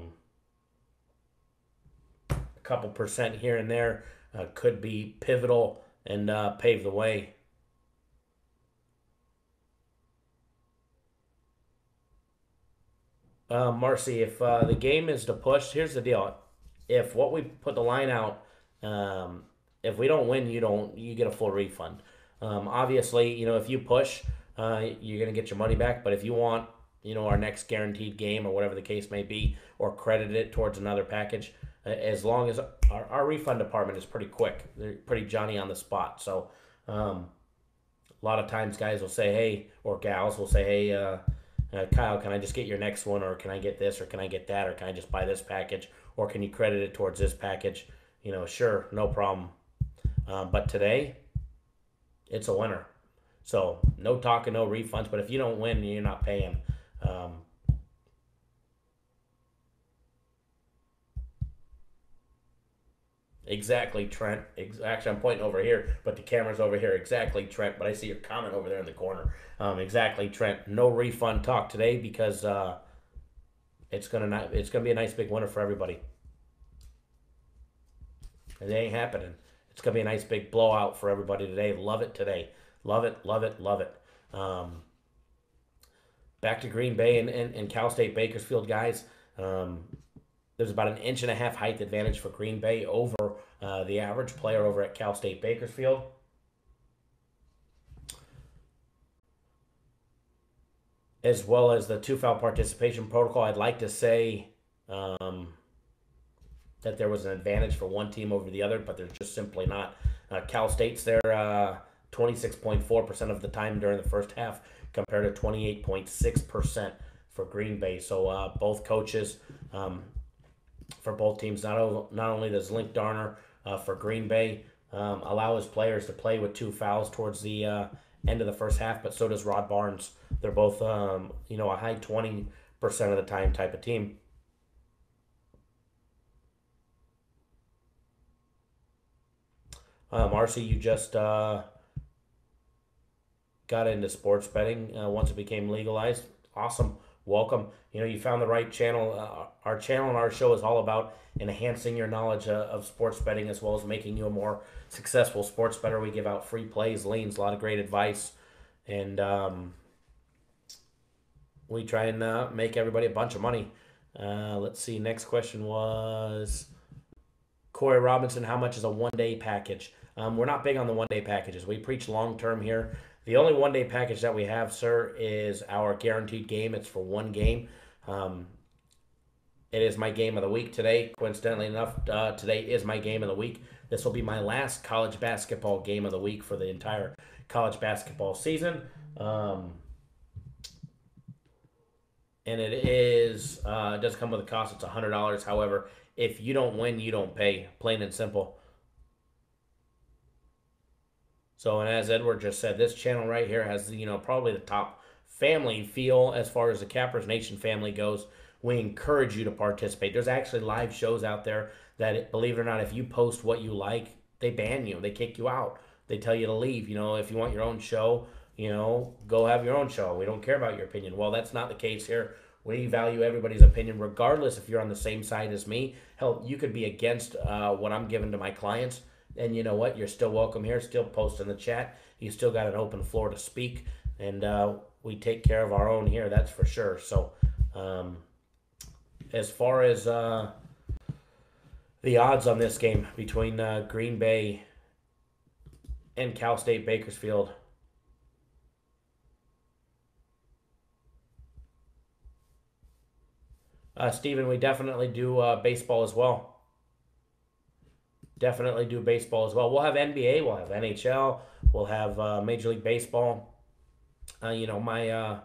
couple percent here and there could be pivotal and pave the way. Marcy, if the game is to push, here's the deal. If what we put the line out, if we don't win, you get a full refund. Obviously, if you push, you're going to get your money back. But if you want, our next guaranteed game or whatever the case may be, or credit it towards another package, as long as our refund department is pretty quick. They're pretty Johnny on the spot. So a lot of times guys will say, hey, or gals will say, hey, Kyle, can I just get your next one, or can I get this, or can I get that, or can I just buy this package, or can you credit it towards this package? Sure, no problem. But today, it's a winner. So no talking, no refunds. But if you don't win, you're not paying. Exactly, Trent. Actually, I'm pointing over here, but the camera's over here. Exactly, Trent. But I see your comment over there in the corner. Exactly, Trent. No refund talk today because it's gonna be a nice big winner for everybody. It ain't happening. It's gonna be a nice big blowout for everybody today. Love it today. Love it, love it, love it. Back to Green Bay and Cal State Bakersfield, guys. There's about an 1.5 inch height advantage for Green Bay over the average player over at Cal State Bakersfield. As well as the 2-foul participation protocol, I'd like to say that there was an advantage for one team over the other, but there's just simply not. Cal State's there 26.4% of the time during the first half compared to 28.6% for Green Bay. So both coaches... for both teams, not only does Link Darner for Green Bay allow his players to play with 2 fouls towards the end of the first half, but so does Rod Barnes. They're both, a high 20% of the time type of team. Marcy, you just got into sports betting once it became legalized. Awesome. Welcome. You found the right channel. Our channel and our show is all about enhancing your knowledge of sports betting as well as making you a more successful sports bettor. We give out free plays, leans, a lot of great advice. And we try and make everybody a bunch of money. Let's see. Next question was Corey Robinson. How much is a one-day package? We're not big on the one-day packages. We preach long-term here. The only one-day package that we have, sir, is our guaranteed game. It's for one game. It is my game of the week today. Coincidentally enough, today is my game of the week. This will be my last college basketball game of the week for the entire college basketball season. And it does come with a cost. It's $100. However, if you don't win, you don't pay. Plain and simple. So, and as Edward just said, this channel right here has, probably the top family feel as far as the Cappers Nation family goes. We encourage you to participate. There's actually live shows out there that, believe it or not, if you post what you like, they ban you. They kick you out. They tell you to leave. If you want your own show, go have your own show. We don't care about your opinion. Well, that's not the case here. We value everybody's opinion, regardless if you're on the same side as me. Hell, you could be against what I'm giving to my clients. And you know what? You're still welcome here. Still post in the chat. You still got an open floor to speak. And we take care of our own here, that's for sure. So as far as the odds on this game between Green Bay and Cal State Bakersfield, Steven, we definitely do baseball as well. Definitely do baseball as well. We'll have NBA, we'll have NHL, we'll have Major League Baseball. My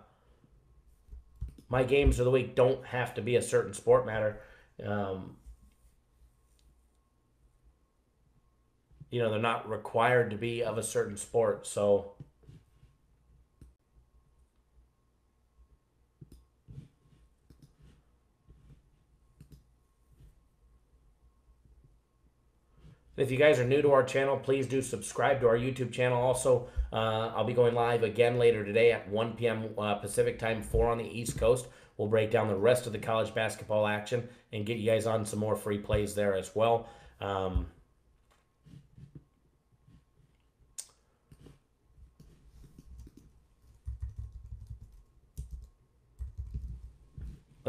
games of the week don't have to be a certain sport matter. They're not required to be of a certain sport. So if you guys are new to our channel, please do subscribe to our YouTube channel. Also, I'll be going live again later today at 1 p.m. Pacific time, 4 on the East Coast. We'll break down the rest of the college basketball action and get you guys on some more free plays there as well. Let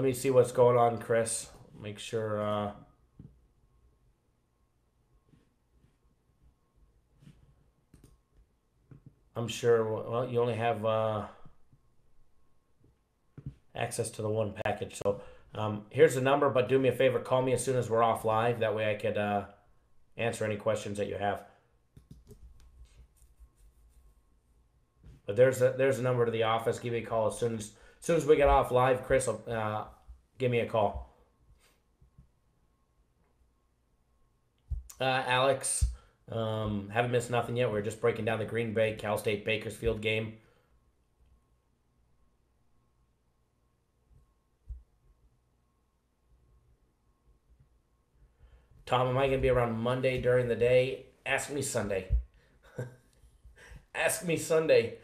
me see what's going on, Chris. Make sure. I'm sure. Well, you only have access to the one package. So here's the number, but do me a favor. Call me as soon as we're off live. That way I could answer any questions that you have. But there's a number to the office. Give me a call as soon as we get off live. Chris will give me a call. Alex, haven't missed nothing yet. We're just breaking down the Green Bay Cal State Bakersfield game. Tom, am I going to be around Monday during the day? Ask me Sunday. Ask me Sunday.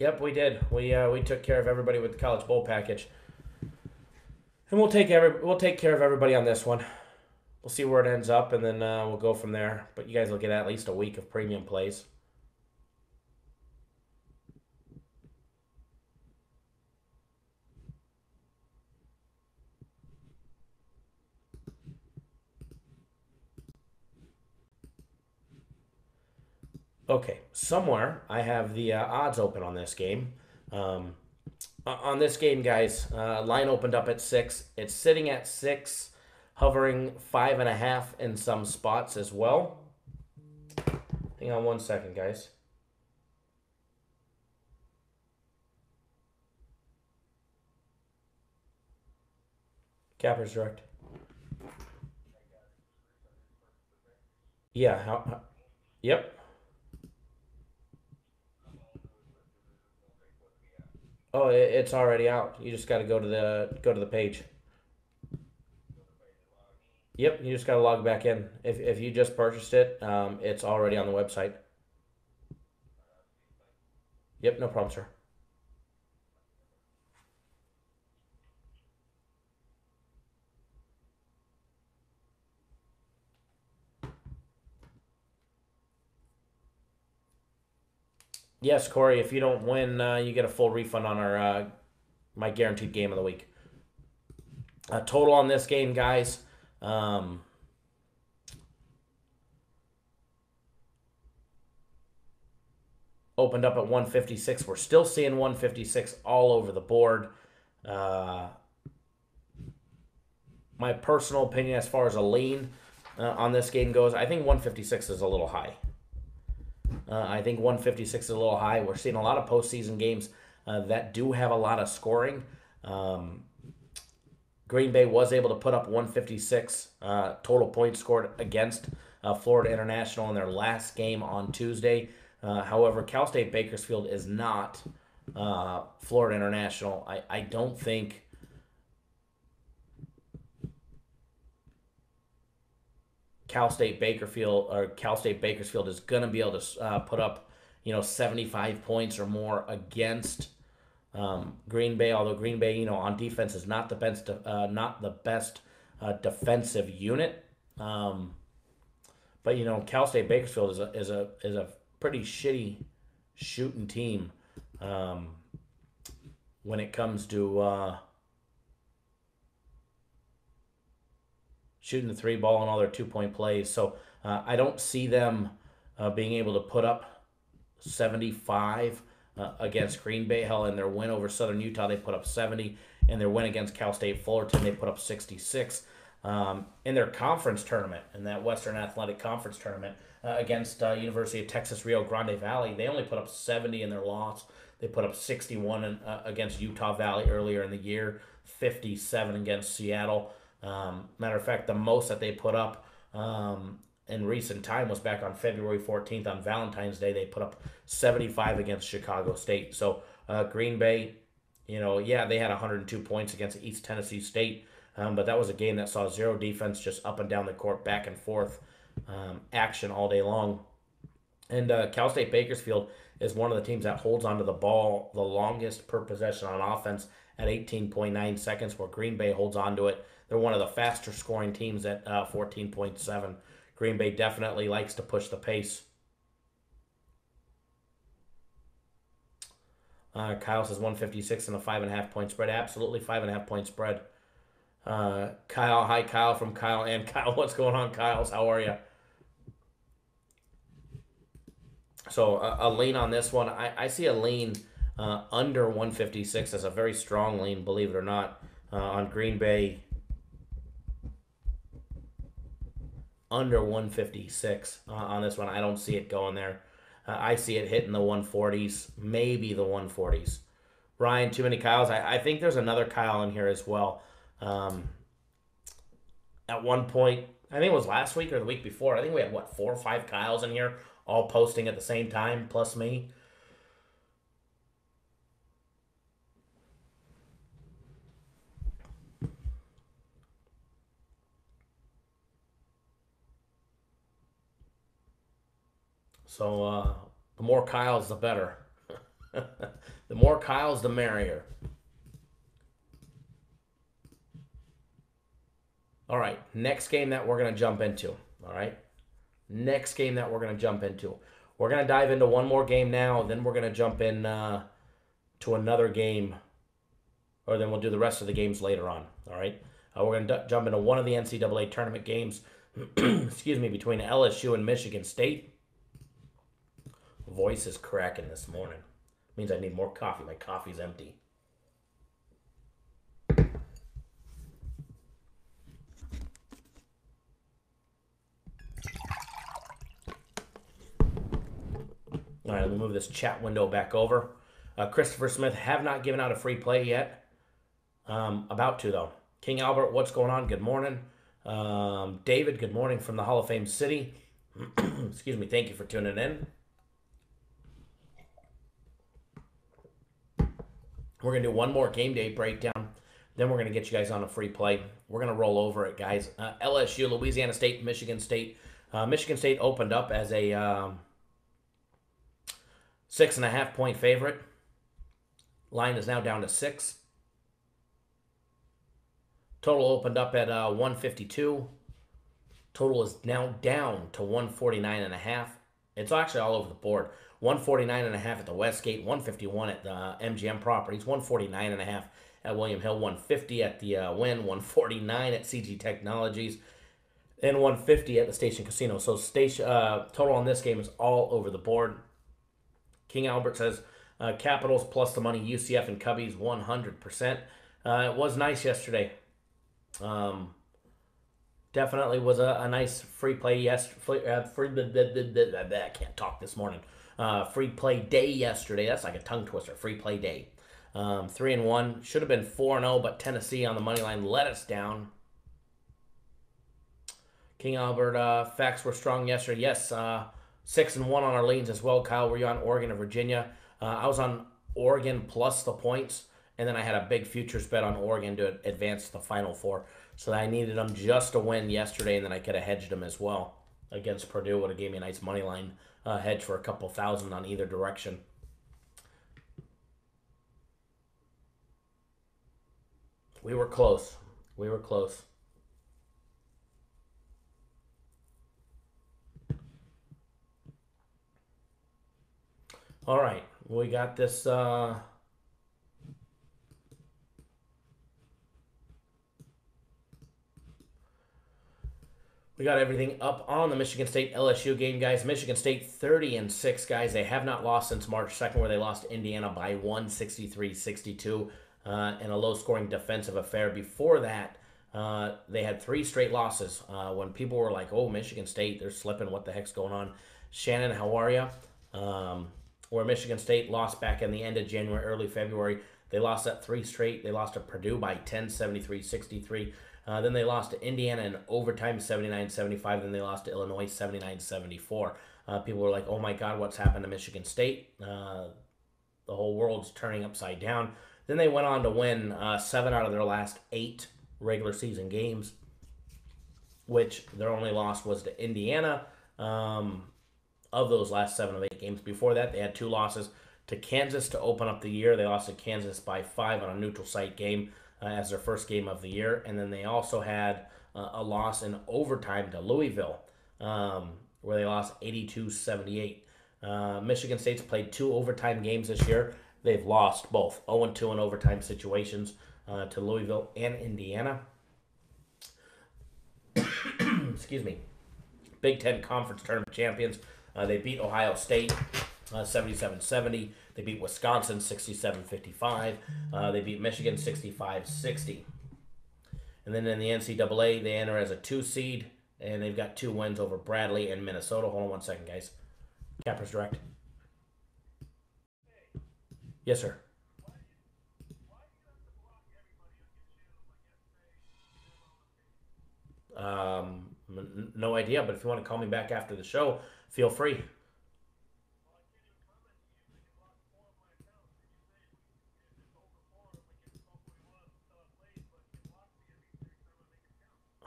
Yep, we did. We took care of everybody with the College Bowl package, and we'll take care of everybody on this one. We'll see where it ends up, and then we'll go from there. But you guys will get at least a week of premium plays. Okay, somewhere I have the odds open on this game. On this game, guys, line opened up at 6. It's sitting at 6, hovering 5.5 in some spots as well. Hang on one second, guys. Capper's direct. Yeah. Yep. Oh, it's already out. You just got to go to the page. Yep, you just got to log back in. If you just purchased it, it's already on the website. Yep, no problem, sir. Yes, Corey, if you don't win, you get a full refund on our my guaranteed game of the week. Total on this game, guys. Opened up at 156. We're still seeing 156 all over the board. My personal opinion as far as a lean on this game goes, I think 156 is a little high. I think 156 is a little high. We're seeing a lot of postseason games that do have a lot of scoring. Green Bay was able to put up 156 total points scored against Florida International in their last game on Tuesday. However, Cal State Bakersfield is not Florida International. I don't think Cal State Bakersfield is going to be able to put up 75 points or more against Green Bay. Although Green Bay on defense is not the best defensive unit. But Cal State Bakersfield is a pretty shitty shooting team when it comes to shooting the 3 ball and all their 2-point plays. So I don't see them being able to put up 75 against Green Bay. Hell, in their win over Southern Utah, they put up 70. In their win against Cal State Fullerton, they put up 66. In their conference tournament, in that Western Athletic Conference tournament against University of Texas Rio Grande Valley, they only put up 70 in their loss. They put up 61 against Utah Valley earlier in the year, 57 against Seattle. Matter of fact, the most that they put up in recent time was back on February 14th on Valentine's Day. They put up 75 against Chicago State. So Green Bay, they had 102 points against East Tennessee State, but that was a game that saw zero defense, just up and down the court, back and forth action all day long. And Cal State Bakersfield is one of the teams that holds onto the ball the longest per possession on offense at 18.9 seconds, where Green Bay holds onto it. They're one of the faster scoring teams at 14.7. Green Bay definitely likes to push the pace. Kyle says 156 and a 5.5 point spread. Absolutely 5.5 point spread. Kyle, hi Kyle from Kyle and Kyle. What's going on, Kyles? How are you? So a lean on this one. I see a lean under 156 as a very strong lean, believe it or not, on Green Bay. Under 156 on this one. I don't see it going there. I see it hitting the 140s, maybe the 140s. Ryan, too many Kyles. I think there's another Kyle in here as well. At one point, I think it was last week or the week before, I think we had, 4 or 5 Kyles in here, all posting at the same time, plus me. So the more Kyles, the better. The more Kyles, the merrier. All right, next game that we're going to jump into. All right, next game that we're going to jump into. We're going to dive into one more game now, then we're going to jump in to another game, or then we'll do the rest of the games later on. All right, we're going to jump into one of the NCAA tournament games, excuse me, between LSU and Michigan State. Voice is cracking this morning. Means I need more coffee. My coffee's empty. All right, let me move this chat window back over. Christopher Smith, have not given out a free play yet. About to, though. King Albert, what's going on? Good morning. David, good morning from the Hall of Fame City. Excuse me, thank you for tuning in. We're going to do one more game day breakdown. Then we're going to get you guys on a free play. We're going to roll over it, guys. LSU, Louisiana State, Michigan State. Michigan State opened up as a 6.5 point favorite. Line is now down to 6. Total opened up at 152. Total is now down to 149.5. It's actually all over the board. 149.5 at the Westgate, 151 at the MGM Properties, 149.5 at William Hill, 150 at the Wynn, 149 at CG Technologies, and 150 at the Station Casino. So total on this game is all over the board. King Albert says Capitals plus the money, UCF and Cubbies 100%. It was nice yesterday. Definitely was a nice free play. I can't talk this morning. Free play day yesterday. That's like a tongue twister. Free play day. 3-1. Should have been 4-0, but Tennessee on the money line let us down. King Albert, facts were strong yesterday. Yes, 6-1 on our leans as well. Kyle, were you on Oregon or Virginia? I was on Oregon plus the points, and then I had a big futures bet on Oregon to advance to the Final Four. So I needed them just to win yesterday, and then I could have hedged them as well against Purdue. Would have gave me a nice money line hedge for a couple thousand on either direction. We were close. We were close. All right, we got this. We got everything up on the Michigan State LSU game, guys. Michigan State 30-6, guys. They have not lost since March 2nd, where they lost to Indiana by 163-62 in a low-scoring defensive affair. Before that, they had 3 straight losses. When people were like, "Oh, Michigan State, they're slipping. What the heck's going on?" Shannon, how are you? Where Michigan State lost back in the end of January, early February. They lost that 3 straight. They lost to Purdue by 10, 73-63. Then they lost to Indiana in overtime, 79-75. Then they lost to Illinois, 79-74. People were like, "Oh my God, what's happened to Michigan State?" The whole world's turning upside down. Then they went on to win 7 out of their last 8 regular season games, which their only loss was to Indiana. of those last 7 of 8 games. Before that, they had 2 losses to Kansas to open up the year. They lost to Kansas by 5 on a neutral site game as their first game of the year. And then they also had a loss in overtime to Louisville, where they lost 82-78. Michigan State's played 2 overtime games this year. They've lost both 0-2 in overtime situations to Louisville and Indiana. Excuse me. Big Ten Conference Tournament champions. They beat Ohio State 77-70. They beat Wisconsin 67-55. They beat Michigan 65-60. And then in the NCAA, they enter as a 2 seed, and they've got 2 wins over Bradley and Minnesota. Hold on one second, guys. Cappers Direct. Yes, sir. No idea, but if you want to call me back after the show, feel free.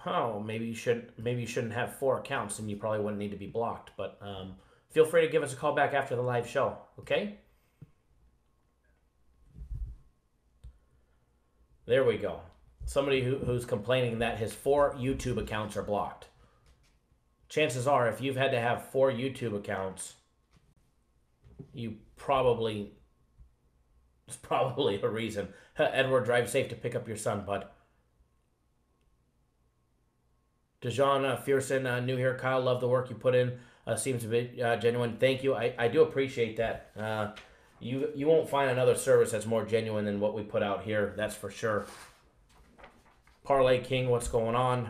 Oh, maybe you shouldn't have 4 accounts, and you probably wouldn't need to be blocked. But feel free to give us a call back after the live show. Okay. There we go. Somebody who's complaining that his 4 YouTube accounts are blocked. Chances are, if you've had to have 4 YouTube accounts, it's probably a reason. Edward, drive safe to pick up your son, bud. Dejan Fearson, new here. Kyle, love the work you put in. Seems a bit genuine. Thank you. I do appreciate that. You won't find another service that's more genuine than what we put out here. That's for sure. Parlay King, what's going on?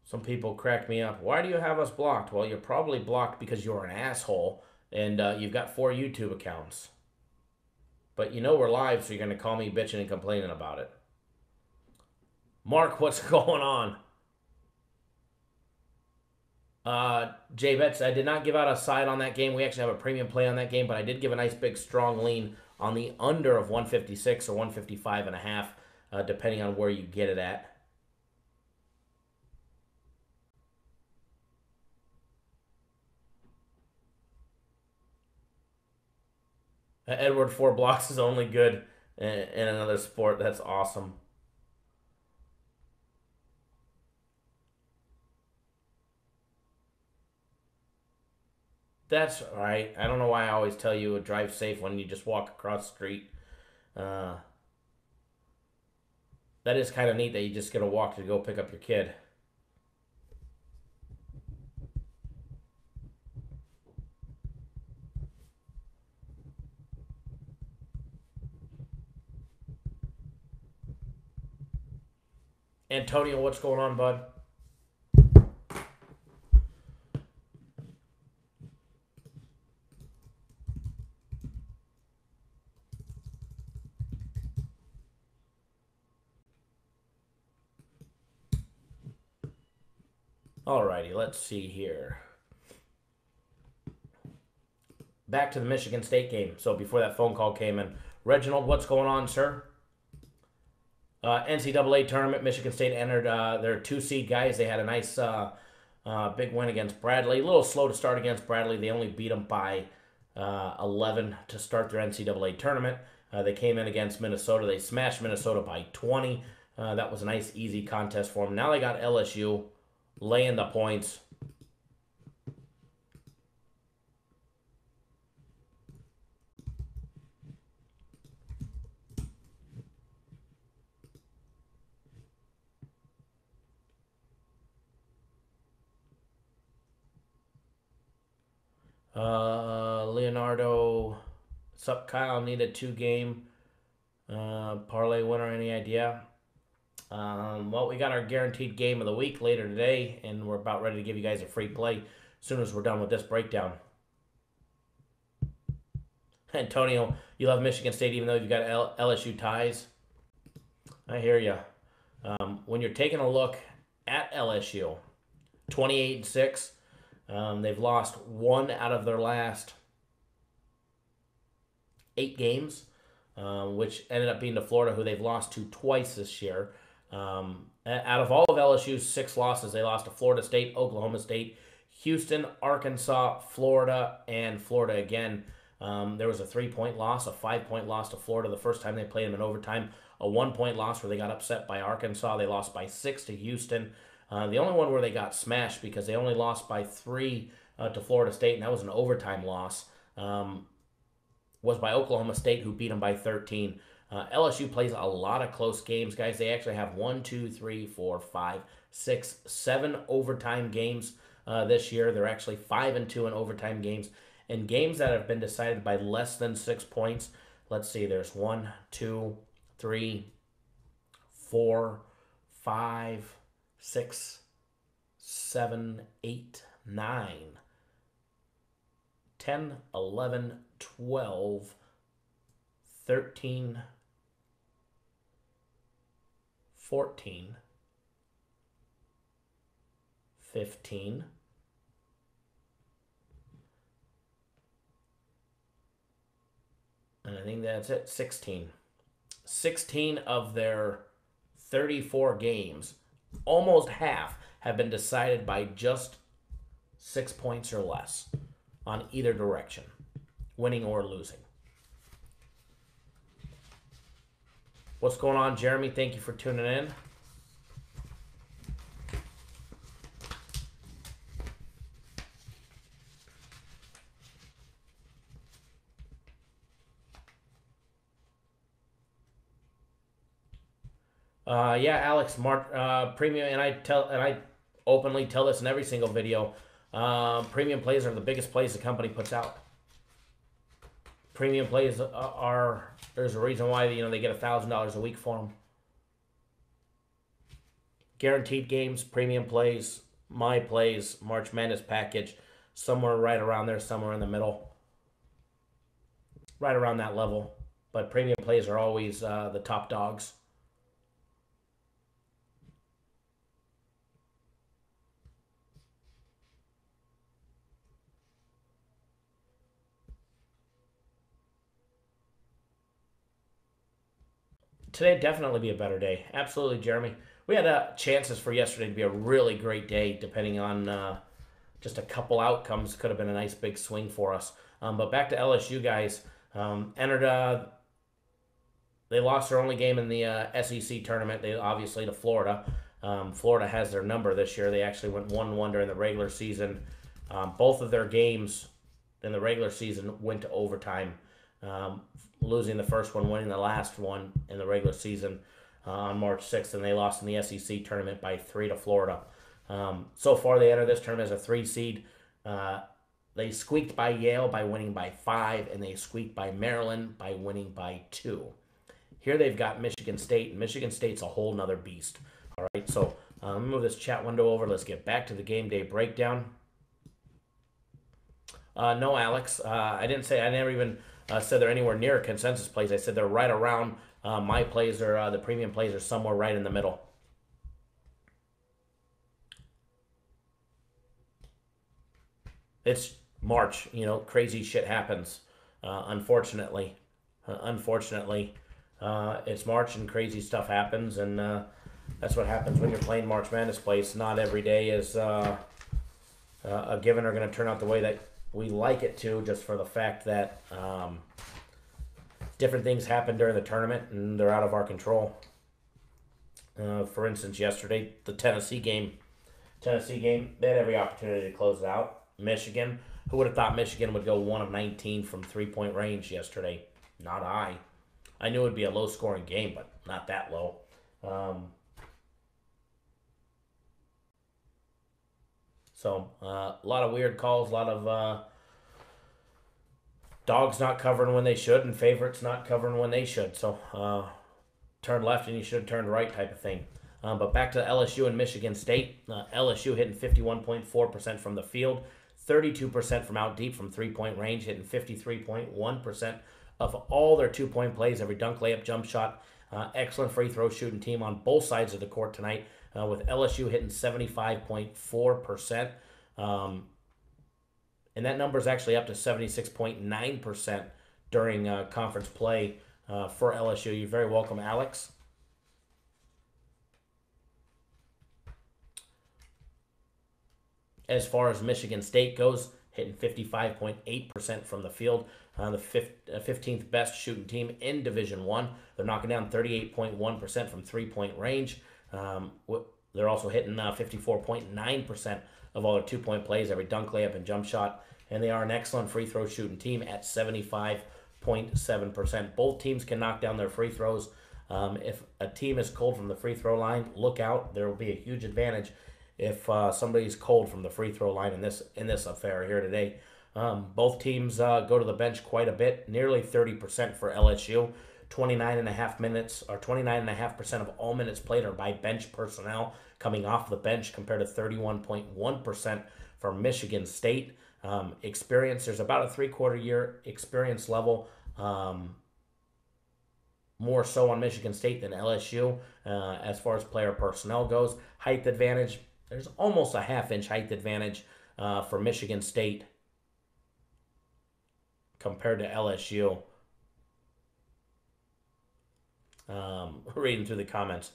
Some people crack me up. Why do you have us blocked? Well, you're probably blocked because you're an asshole and you've got 4 YouTube accounts. But you know we're live, so you're going to call me bitching and complaining about it. Mark, what's going on? J-Bets, I did not give out a side on that game. We actually have a premium play on that game, but I did give a nice big strong lean on the under of 156 or 155.5, depending on where you get it at. Edward, 4 blocks is only good in another sport. That's awesome. That's right. I don't know why I always tell you to drive safe when you just walk across the street. That is kind of neat that you just get to walk to go pick up your kid. Antonio, what's going on, bud? Alrighty, let's see here. Back to the Michigan State game. So before that phone call came in, Reginald, what's going on, sir? NCAA tournament, Michigan State entered their 2 seed guys. They had a nice big win against Bradley. A little slow to start against Bradley. They only beat them by 11 to start their NCAA tournament. They came in against Minnesota. They smashed Minnesota by 20. That was a nice, easy contest for them. Now they got LSU laying the points. Leonardo, sup Kyle, need a 2-game parlay winner, any idea? Well, we got our guaranteed game of the week later today, and we're about ready to give you guys a free play as soon as we're done with this breakdown. Antonio, you love Michigan State even though you've got LSU ties. I hear you. When you're taking a look at LSU, 28-6, They've lost 1 out of their last 8 games, which ended up being to Florida, who they've lost to twice this year. Out of all of LSU's 6 losses, they lost to Florida State, Oklahoma State, Houston, Arkansas, Florida, and Florida again. There was a 3-point loss, a 5-point loss to Florida the first time they played them in overtime, a 1-point loss where they got upset by Arkansas. They lost by 6 to Houston. The only one where they got smashed because they only lost by 3 to Florida State, and that was an overtime loss, was by Oklahoma State, who beat them by 13. LSU plays a lot of close games, guys. They actually have 1, 2, 3, 4, 5, 6, 7 overtime games this year. They're actually 5-2 in overtime games. And games that have been decided by less than 6 points, let's see, there's 1, 2, 3, 4, 5, 6, 7, 8, 9, 10, 11, 12, 13, 14, 15, and I think that's it, 16. 16 of their 34 games, almost half, have been decided by just 6 points or less on either direction, winning or losing. What's going on, Jeremy? Thank you for tuning in. Yeah, Alex, premium, and I openly tell this in every single video. Premium plays are the biggest plays the company puts out. Premium plays are there's a reason why they get $1,000 a week for them. Guaranteed games, premium plays, my plays, March Madness package, somewhere right around there, somewhere in the middle, right around that level. But premium plays are always the top dogs. Today definitely be a better day. Absolutely, Jeremy. We had chances for yesterday to be a really great day, depending on just a couple outcomes. Could have been a nice big swing for us. But back to LSU, guys. Entered. They lost their only game in the SEC tournament. They obviously to Florida. Florida has their number this year. They actually went 1-1 during the regular season. Both of their games in the regular season went to overtime. Losing the first one, winning the last one in the regular season on March 6th, and they lost in the SEC tournament by 3 to Florida. So far, they enter this tournament as a 3 seed. They squeaked by Yale by winning by 5, and they squeaked by Maryland by winning by 2. Here they've got Michigan State, and Michigan State's a whole nother beast. All right, so let me move this chat window over. Let's get back to the game day breakdown. No, Alex, I didn't say, I never even said they're anywhere near consensus plays. I said they're right around my plays, or the premium plays are somewhere right in the middle. It's March, crazy shit happens. Unfortunately, it's March and crazy stuff happens, and that's what happens when you're playing March Madness plays. Not every day is a given or going to turn out the way that we like it to, just for the fact that different things happen during the tournament and they're out of our control. For instance, yesterday, the Tennessee game, they had every opportunity to close it out. Michigan, who would have thought Michigan would go 1 of 19 from 3-point range yesterday? Not I. I knew it would be a low-scoring game, but not that low. So, a lot of weird calls, a lot of dogs not covering when they should and favorites not covering when they should. So, turn left and you should have turned right type of thing. But back to LSU and Michigan State. LSU hitting 51.4% from the field, 32% from out deep from 3-point range, hitting 53.1% of all their 2-point plays, every dunk, layup, jump shot. Excellent free throw shooting team on both sides of the court tonight, with LSU hitting 75.4%. and that number is actually up to 76.9% during conference play for LSU. You're very welcome, Alex. As far as Michigan State goes, hitting 55.8% from the field. The 15th best shooting team in Division I. They're knocking down 38.1% from three-point range. They're also hitting 54.9% of all their two-point plays, every dunk, layup, and jump shot. And they are an excellent free throw shooting team at 75.7%. Both teams can knock down their free throws. If a team is cold from the free throw line, look out. There will be a huge advantage if somebody's cold from the free throw line in this affair here today. Both teams go to the bench quite a bit, nearly 30% for LSU. 29.5 minutes, or 29.5% of all minutes played are by bench personnel coming off the bench, compared to 31.1% for Michigan State. Experience, there's about a 3/4 year experience level, more so on Michigan State than LSU as far as player personnel goes. Height advantage, there's almost a half-inch height advantage for Michigan State compared to LSU. Reading through the comments.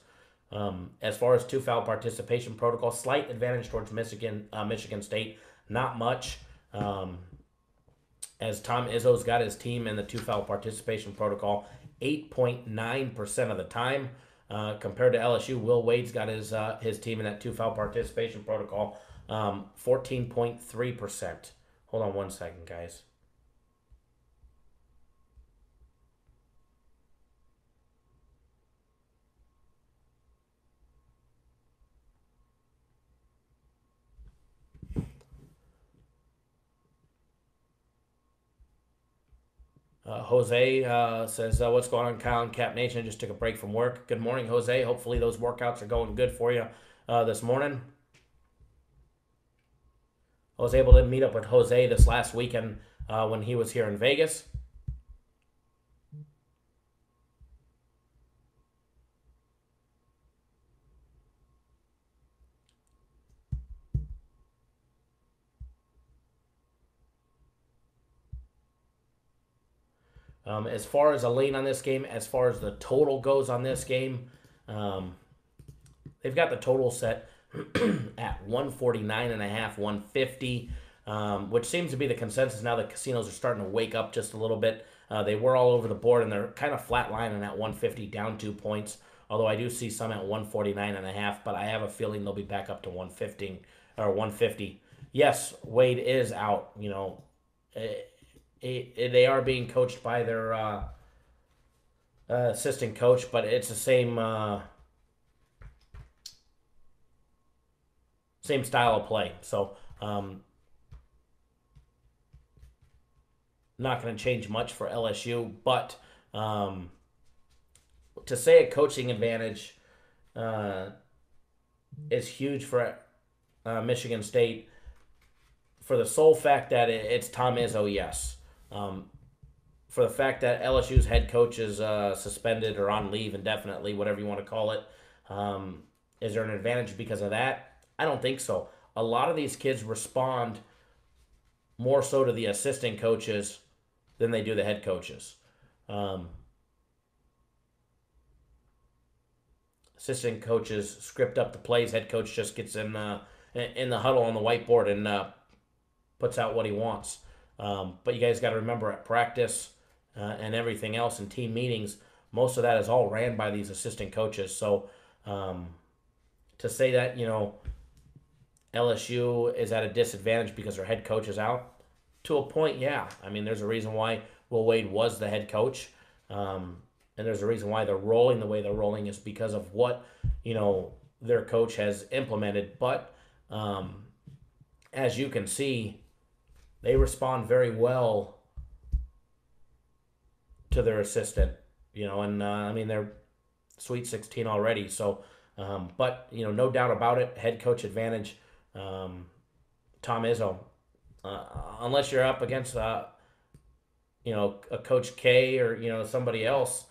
As far as two-foul participation protocol, slight advantage towards Michigan State. Not much. As Tom Izzo's got his team in the two-foul participation protocol 8.9% of the time. Compared to LSU, Will Wade's got his team in that two-foul participation protocol 14.3%. Hold on one second, guys. Jose says, what's going on, Kyle and Cap Nation? Just took a break from work. Good morning, Jose. Hopefully those workouts are going good for you this morning. I was able to meet up with Jose this last weekend when he was here in Vegas. As far as a lean on this game, as far as the total goes on this game, they've got the total set at 149.5, 150, which seems to be the consensus now. The casinos are starting to wake up just a little bit. They were all over the board, and they're kind of flatlining at 150, down 2 points. Although I do see some at 149.5, but I have a feeling they'll be back up to 115 or 150. Yes, Wade is out. You know, they are being coached by their assistant coach, but it's the same same style of play. So not going to change much for LSU, but to say a coaching advantage is huge for Michigan State for the sole fact that it's Tom Izzo, yes. For the fact that LSU's head coach is suspended or on leave indefinitely, whatever you want to call it, is there an advantage because of that? I don't think so. A lot of these kids respond more so to the assistant coaches than they do the head coaches. Assistant coaches script up the plays. Head coach just gets in the huddle on the whiteboard and puts out what he wants. But you guys got to remember, at practice and everything else in team meetings, most of that is all ran by these assistant coaches. So to say that, you know, LSU is at a disadvantage because their head coach is out, to a point, yeah. I mean, there's a reason why Will Wade was the head coach. And there's a reason why they're rolling the way they're rolling is because of what, you know, their coach has implemented. But as you can see, they respond very well to their assistant, you know, and I mean, they're Sweet 16 already. So, but, you know, no doubt about it, head coach advantage, Tom Izzo. Unless you're up against, you know, a Coach K or, you know, somebody else,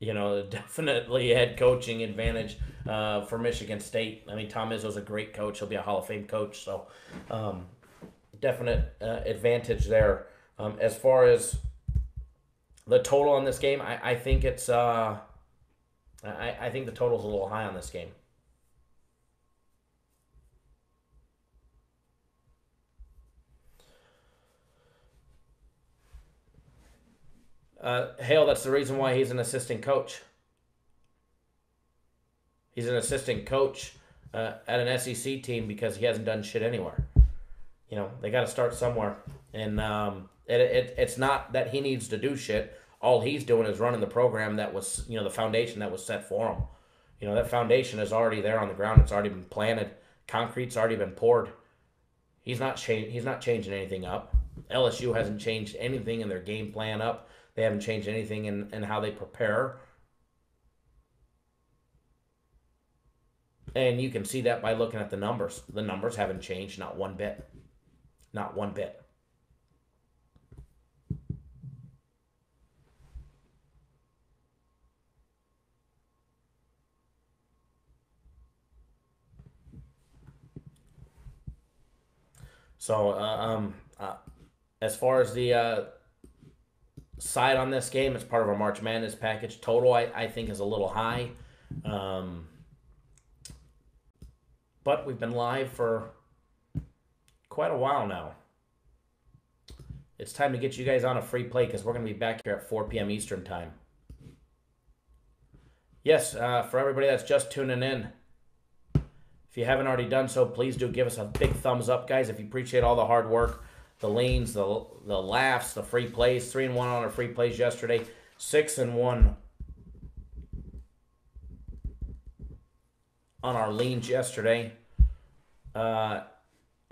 definitely head coaching advantage for Michigan State. I mean, Tom Izzo's a great coach. He'll be a Hall of Fame coach, so definite advantage there. As far as the total on this game, I think it's I think the total's a little high on this game. Hale, that's the reason why he's an assistant coach. He's an assistant coach at an SEC team because he hasn't done shit anywhere. They got to start somewhere. And it's not that he needs to do shit. All he's doing is running the program that was, the foundation that was set for him. That foundation is already there on the ground. It's already been planted. Concrete's already been poured. He's not changing anything up. LSU hasn't changed anything in their game plan up. They haven't changed anything in how they prepare. And you can see that by looking at the numbers. The numbers haven't changed, not one bit. Not one bit. So, as far as the side on this game, it's part of our March Madness package. Total, I think, is a little high. But we've been live for quite a while now. It's time to get you guys on a free play because we're going to be back here at 4 p.m. Eastern time. Yes, for everybody that's just tuning in, if you haven't already done so, please do give us a big thumbs up, guys. If you appreciate all the hard work, the leans, the laughs, the free plays. 3-1 on our free plays yesterday. 6-1 on our leans yesterday. I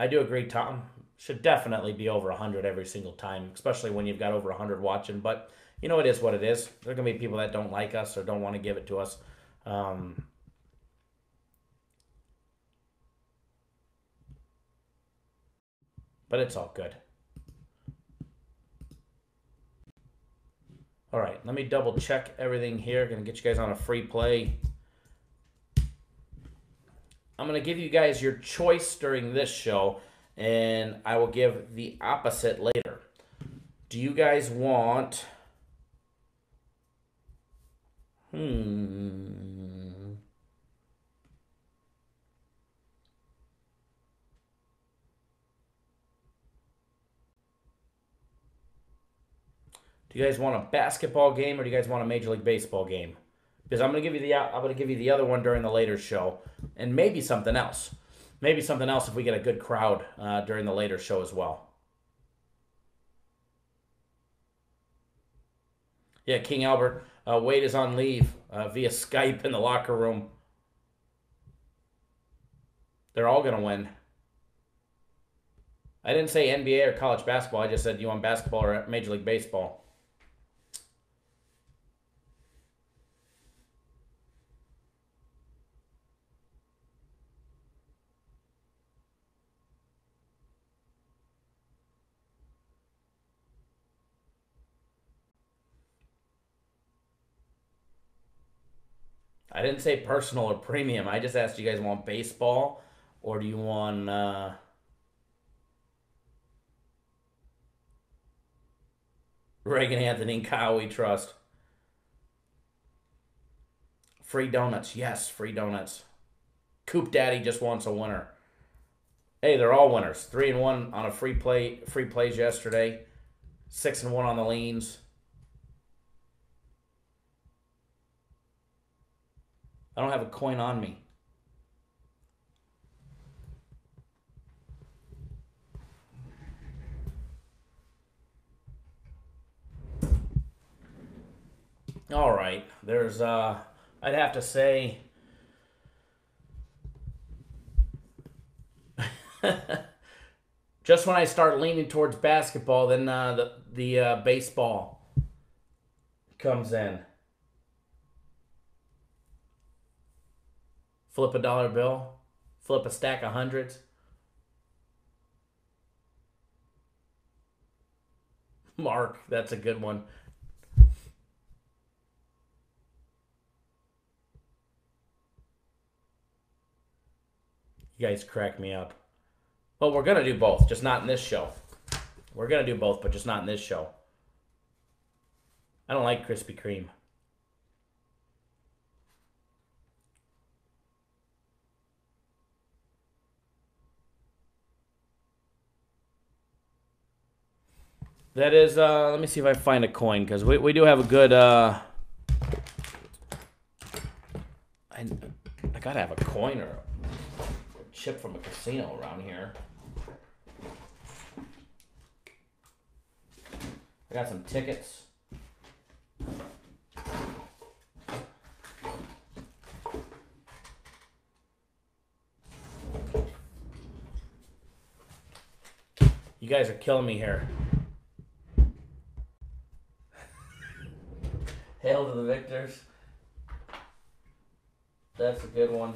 do agree, Tom. Should definitely be over 100 every single time, especially when you've got over 100 watching. But, it is what it is. There are going to be people that don't like us or don't want to give it to us. But it's all good. All right, let me double check everything here. Going to get you guys on a free play. I'm going to give you guys your choice during this show, and I will give the opposite later. Do you guys want... Do you guys want a basketball game or do you guys want a Major League Baseball game? Because I'm going to give you the other one during the later show, and maybe something else. Maybe something else if we get a good crowd during the later show as well. Yeah, King Albert, Wade is on leave via Skype in the locker room. They're all going to win. I didn't say NBA or college basketball. I just said you want basketball or Major League Baseball. I didn't say personal or premium. I just asked you guys want baseball or do you want Reagan Anthony and Kyle we trust. Free donuts. Yes, free donuts. Coop Daddy just wants a winner. Hey, they're all winners. 3-1 on a free plays yesterday. 6-1 on the leans. I don't have a coin on me. All right. There's, I'd have to say, just when I start leaning towards basketball, then the baseball comes in. Flip a dollar bill. Flip a stack of hundreds. Mark, that's a good one. You guys crack me up. Well, we're going to do both, just not in this show. We're going to do both, but just not in this show. I don't like Krispy Kreme. That is, let me see if I find a coin, because we do have a good, I gotta have a coin or a chip from a casino around here. I got some tickets. You guys are killing me here. Hail to the victors. That's a good one.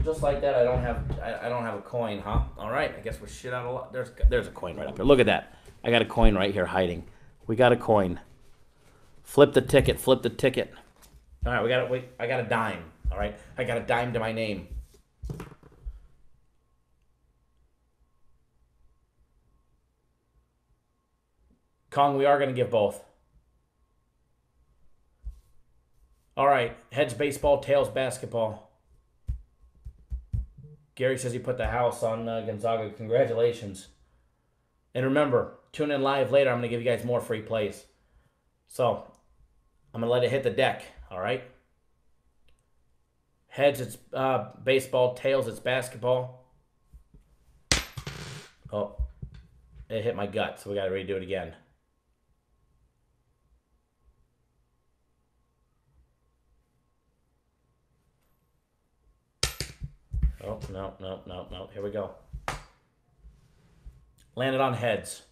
Just like that, I don't have a coin, huh? All right, I guess we're shit out of luck. There's a coin right up here. Look at that. I got a coin right here hiding. We got a coin. Flip the ticket. Flip the ticket. All right, I got a dime. All right, I got a dime to my name. Kong, we are going to give both. All right, heads baseball, tails basketball. Gary says he put the house on Gonzaga. Congratulations. And remember, tune in live later. I'm going to give you guys more free plays. So, I'm going to let it hit the deck, all right? Heads, it's baseball. Tails, it's basketball. Oh, it hit my gut, so we got to redo it again. Oh, no. Here we go. Landed on heads.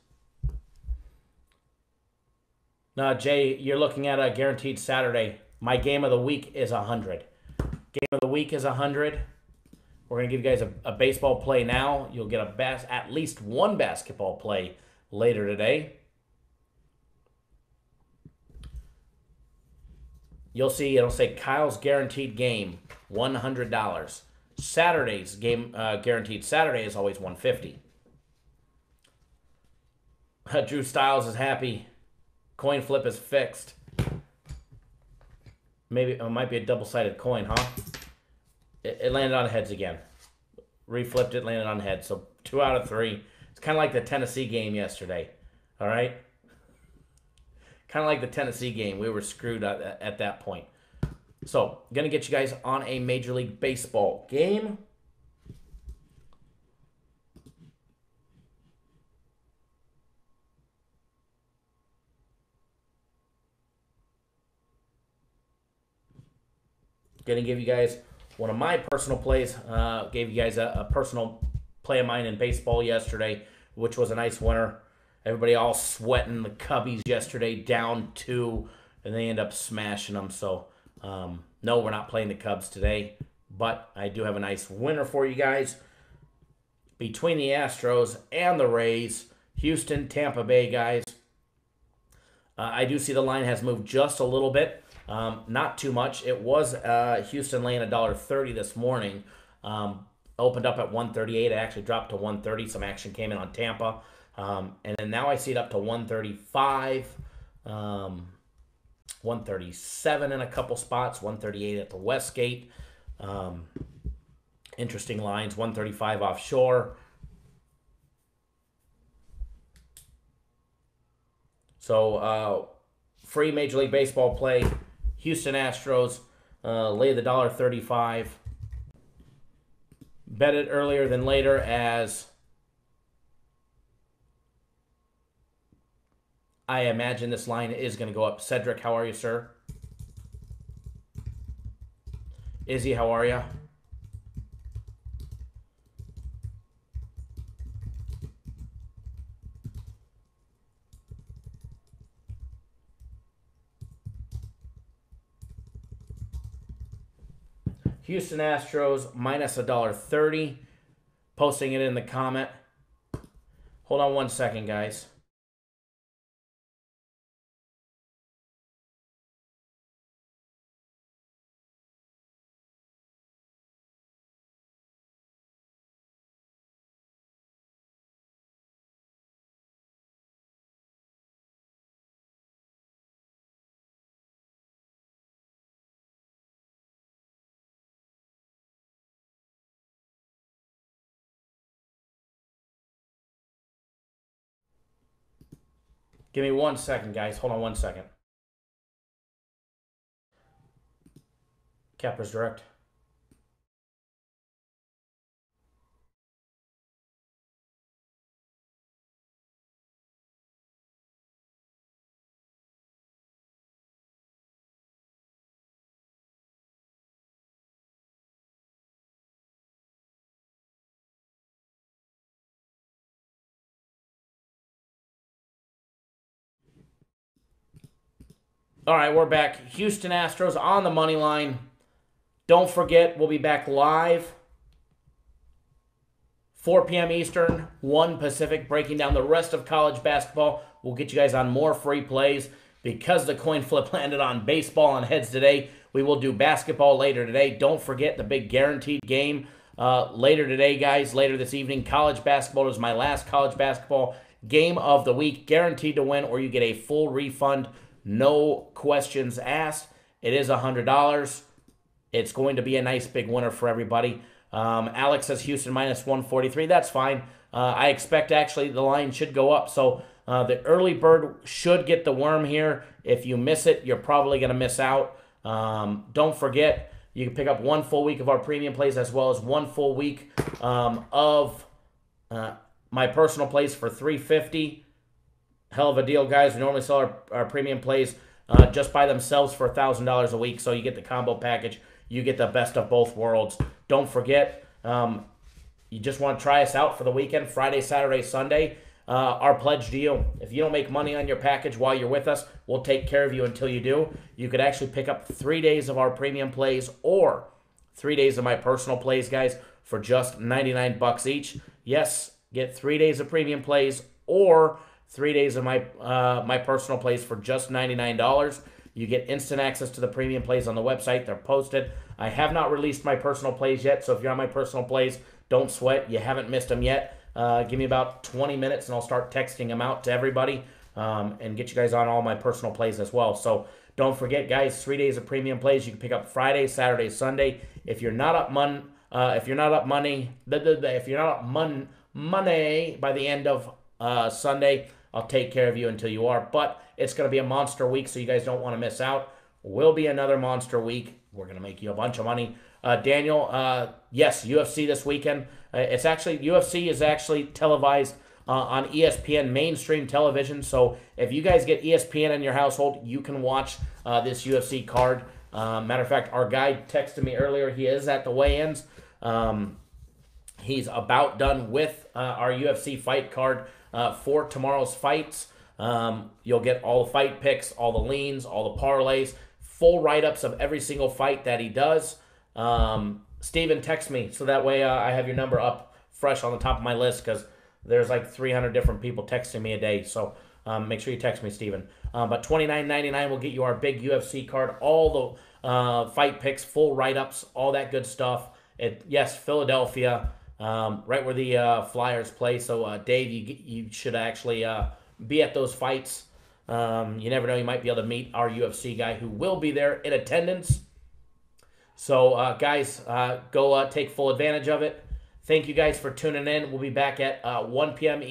Now, Jay, you're looking at a guaranteed Saturday. My game of the week is 100. Game of the week is 100. We're going to give you guys a baseball play now. You'll get at least one basketball play later today. You'll see it'll say Kyle's guaranteed game, $100. Saturday's game guaranteed Saturday is always $150. Drew Styles is happy. Coin flip is fixed. Maybe it might be a double-sided coin, huh? It landed on heads again. Reflipped it, landed on heads. So 2 out of 3. It's kind of like the Tennessee game yesterday. All right? Kind of like the Tennessee game. We were screwed at that point. So, going to get you guys on a Major League Baseball game. Going to give you guys one of my personal plays. Gave you guys a personal play of mine in baseball yesterday, which was a nice winner. Everybody all sweating the Cubbies yesterday, down 2, and they end up smashing them. So, no, we're not playing the Cubs today, but I do have a nice winner for you guys. Between the Astros and the Rays, Houston, Tampa Bay, guys. I do see the line has moved just a little bit. Not too much. It was Houston laying $1.30 this morning. Opened up at 138. It actually dropped to 130. Some action came in on Tampa. And then now I see it up to 135. 137 in a couple spots. 138 at the Westgate. Interesting lines. 135 offshore. So, free Major League Baseball play. Houston Astros lay the $1.35. Bet it earlier than later as I imagine this line is going to go up. Cedric, how are you, sir? Izzy, how are you? Houston Astros minus $1.30. Posting it in the comment. Hold on one second, guys. Give me 1 second, guys. Hold on 1 second. Capper's Direct. All right, we're back. Houston Astros on the money line. Don't forget, we'll be back live 4 p.m. Eastern, 1 Pacific, breaking down the rest of college basketball. We'll get you guys on more free plays. Because the coin flip landed on baseball on heads today, we will do basketball later today. Don't forget the big guaranteed game later today, guys. Later this evening, college basketball is my last college basketball game of the week. Guaranteed to win, or you get a full refund. No questions asked. It is $100. It's going to be a nice big winner for everybody. Alex says Houston minus 143. That's fine. I expect actually the line should go up. So the early bird should get the worm here. If you miss it, you're probably going to miss out. Don't forget, you can pick up 1 full week of our premium plays as well as 1 full week of my personal plays for $350. Hell of a deal, guys. We normally sell our premium plays just by themselves for $1,000 a week. So you get the combo package. You get the best of both worlds. Don't forget, you just want to try us out for the weekend, Friday, Saturday, Sunday. Our pledge deal. If you don't make money on your package while you're with us, we'll take care of you until you do. You could actually pick up 3 days of our premium plays or 3 days of my personal plays, guys, for just $99 each. Yes, get 3 days of premium plays or 3 days of my my personal plays for just $99. You get instant access to the premium plays on the website. They're posted. I have not released my personal plays yet, so if you're on my personal plays, don't sweat. You haven't missed them yet. Give me about 20 minutes, and I'll start texting them out to everybody and get you guys on all my personal plays as well. So don't forget, guys, 3 days of premium plays. You can pick up Friday, Saturday, Sunday. If you're not up money by the end of Sunday, I'll take care of you until you are. But it's going to be a monster week, so you guys don't want to miss out. Will be another monster week. We're going to make you a bunch of money. Daniel, yes, UFC this weekend. UFC is actually televised on ESPN mainstream television. So if you guys get ESPN in your household, you can watch this UFC card. Matter of fact, our guy texted me earlier. He is at the weigh-ins. He's about done with our UFC fight card for tomorrow's fights. You'll get all the fight picks, all the leans, all the parlays, full write-ups of every single fight that he does. Steven, text me so that way I have your number up fresh on the top of my list because there's like 300 different people texting me a day. So make sure you text me, Steven. But $29.99 will get you our big UFC card, all the fight picks, full write-ups, all that good stuff. Yes, Philadelphia, right where the Flyers play. So, Dave, you should actually be at those fights. You never know. You might be able to meet our UFC guy who will be there in attendance. So, guys, go take full advantage of it. Thank you guys for tuning in. We'll be back at 1 p.m.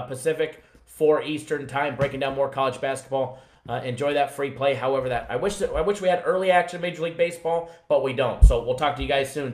Pacific, 4 Eastern time, breaking down more college basketball. Enjoy that free play. However, I wish we had early action Major League Baseball, but we don't. So we'll talk to you guys soon.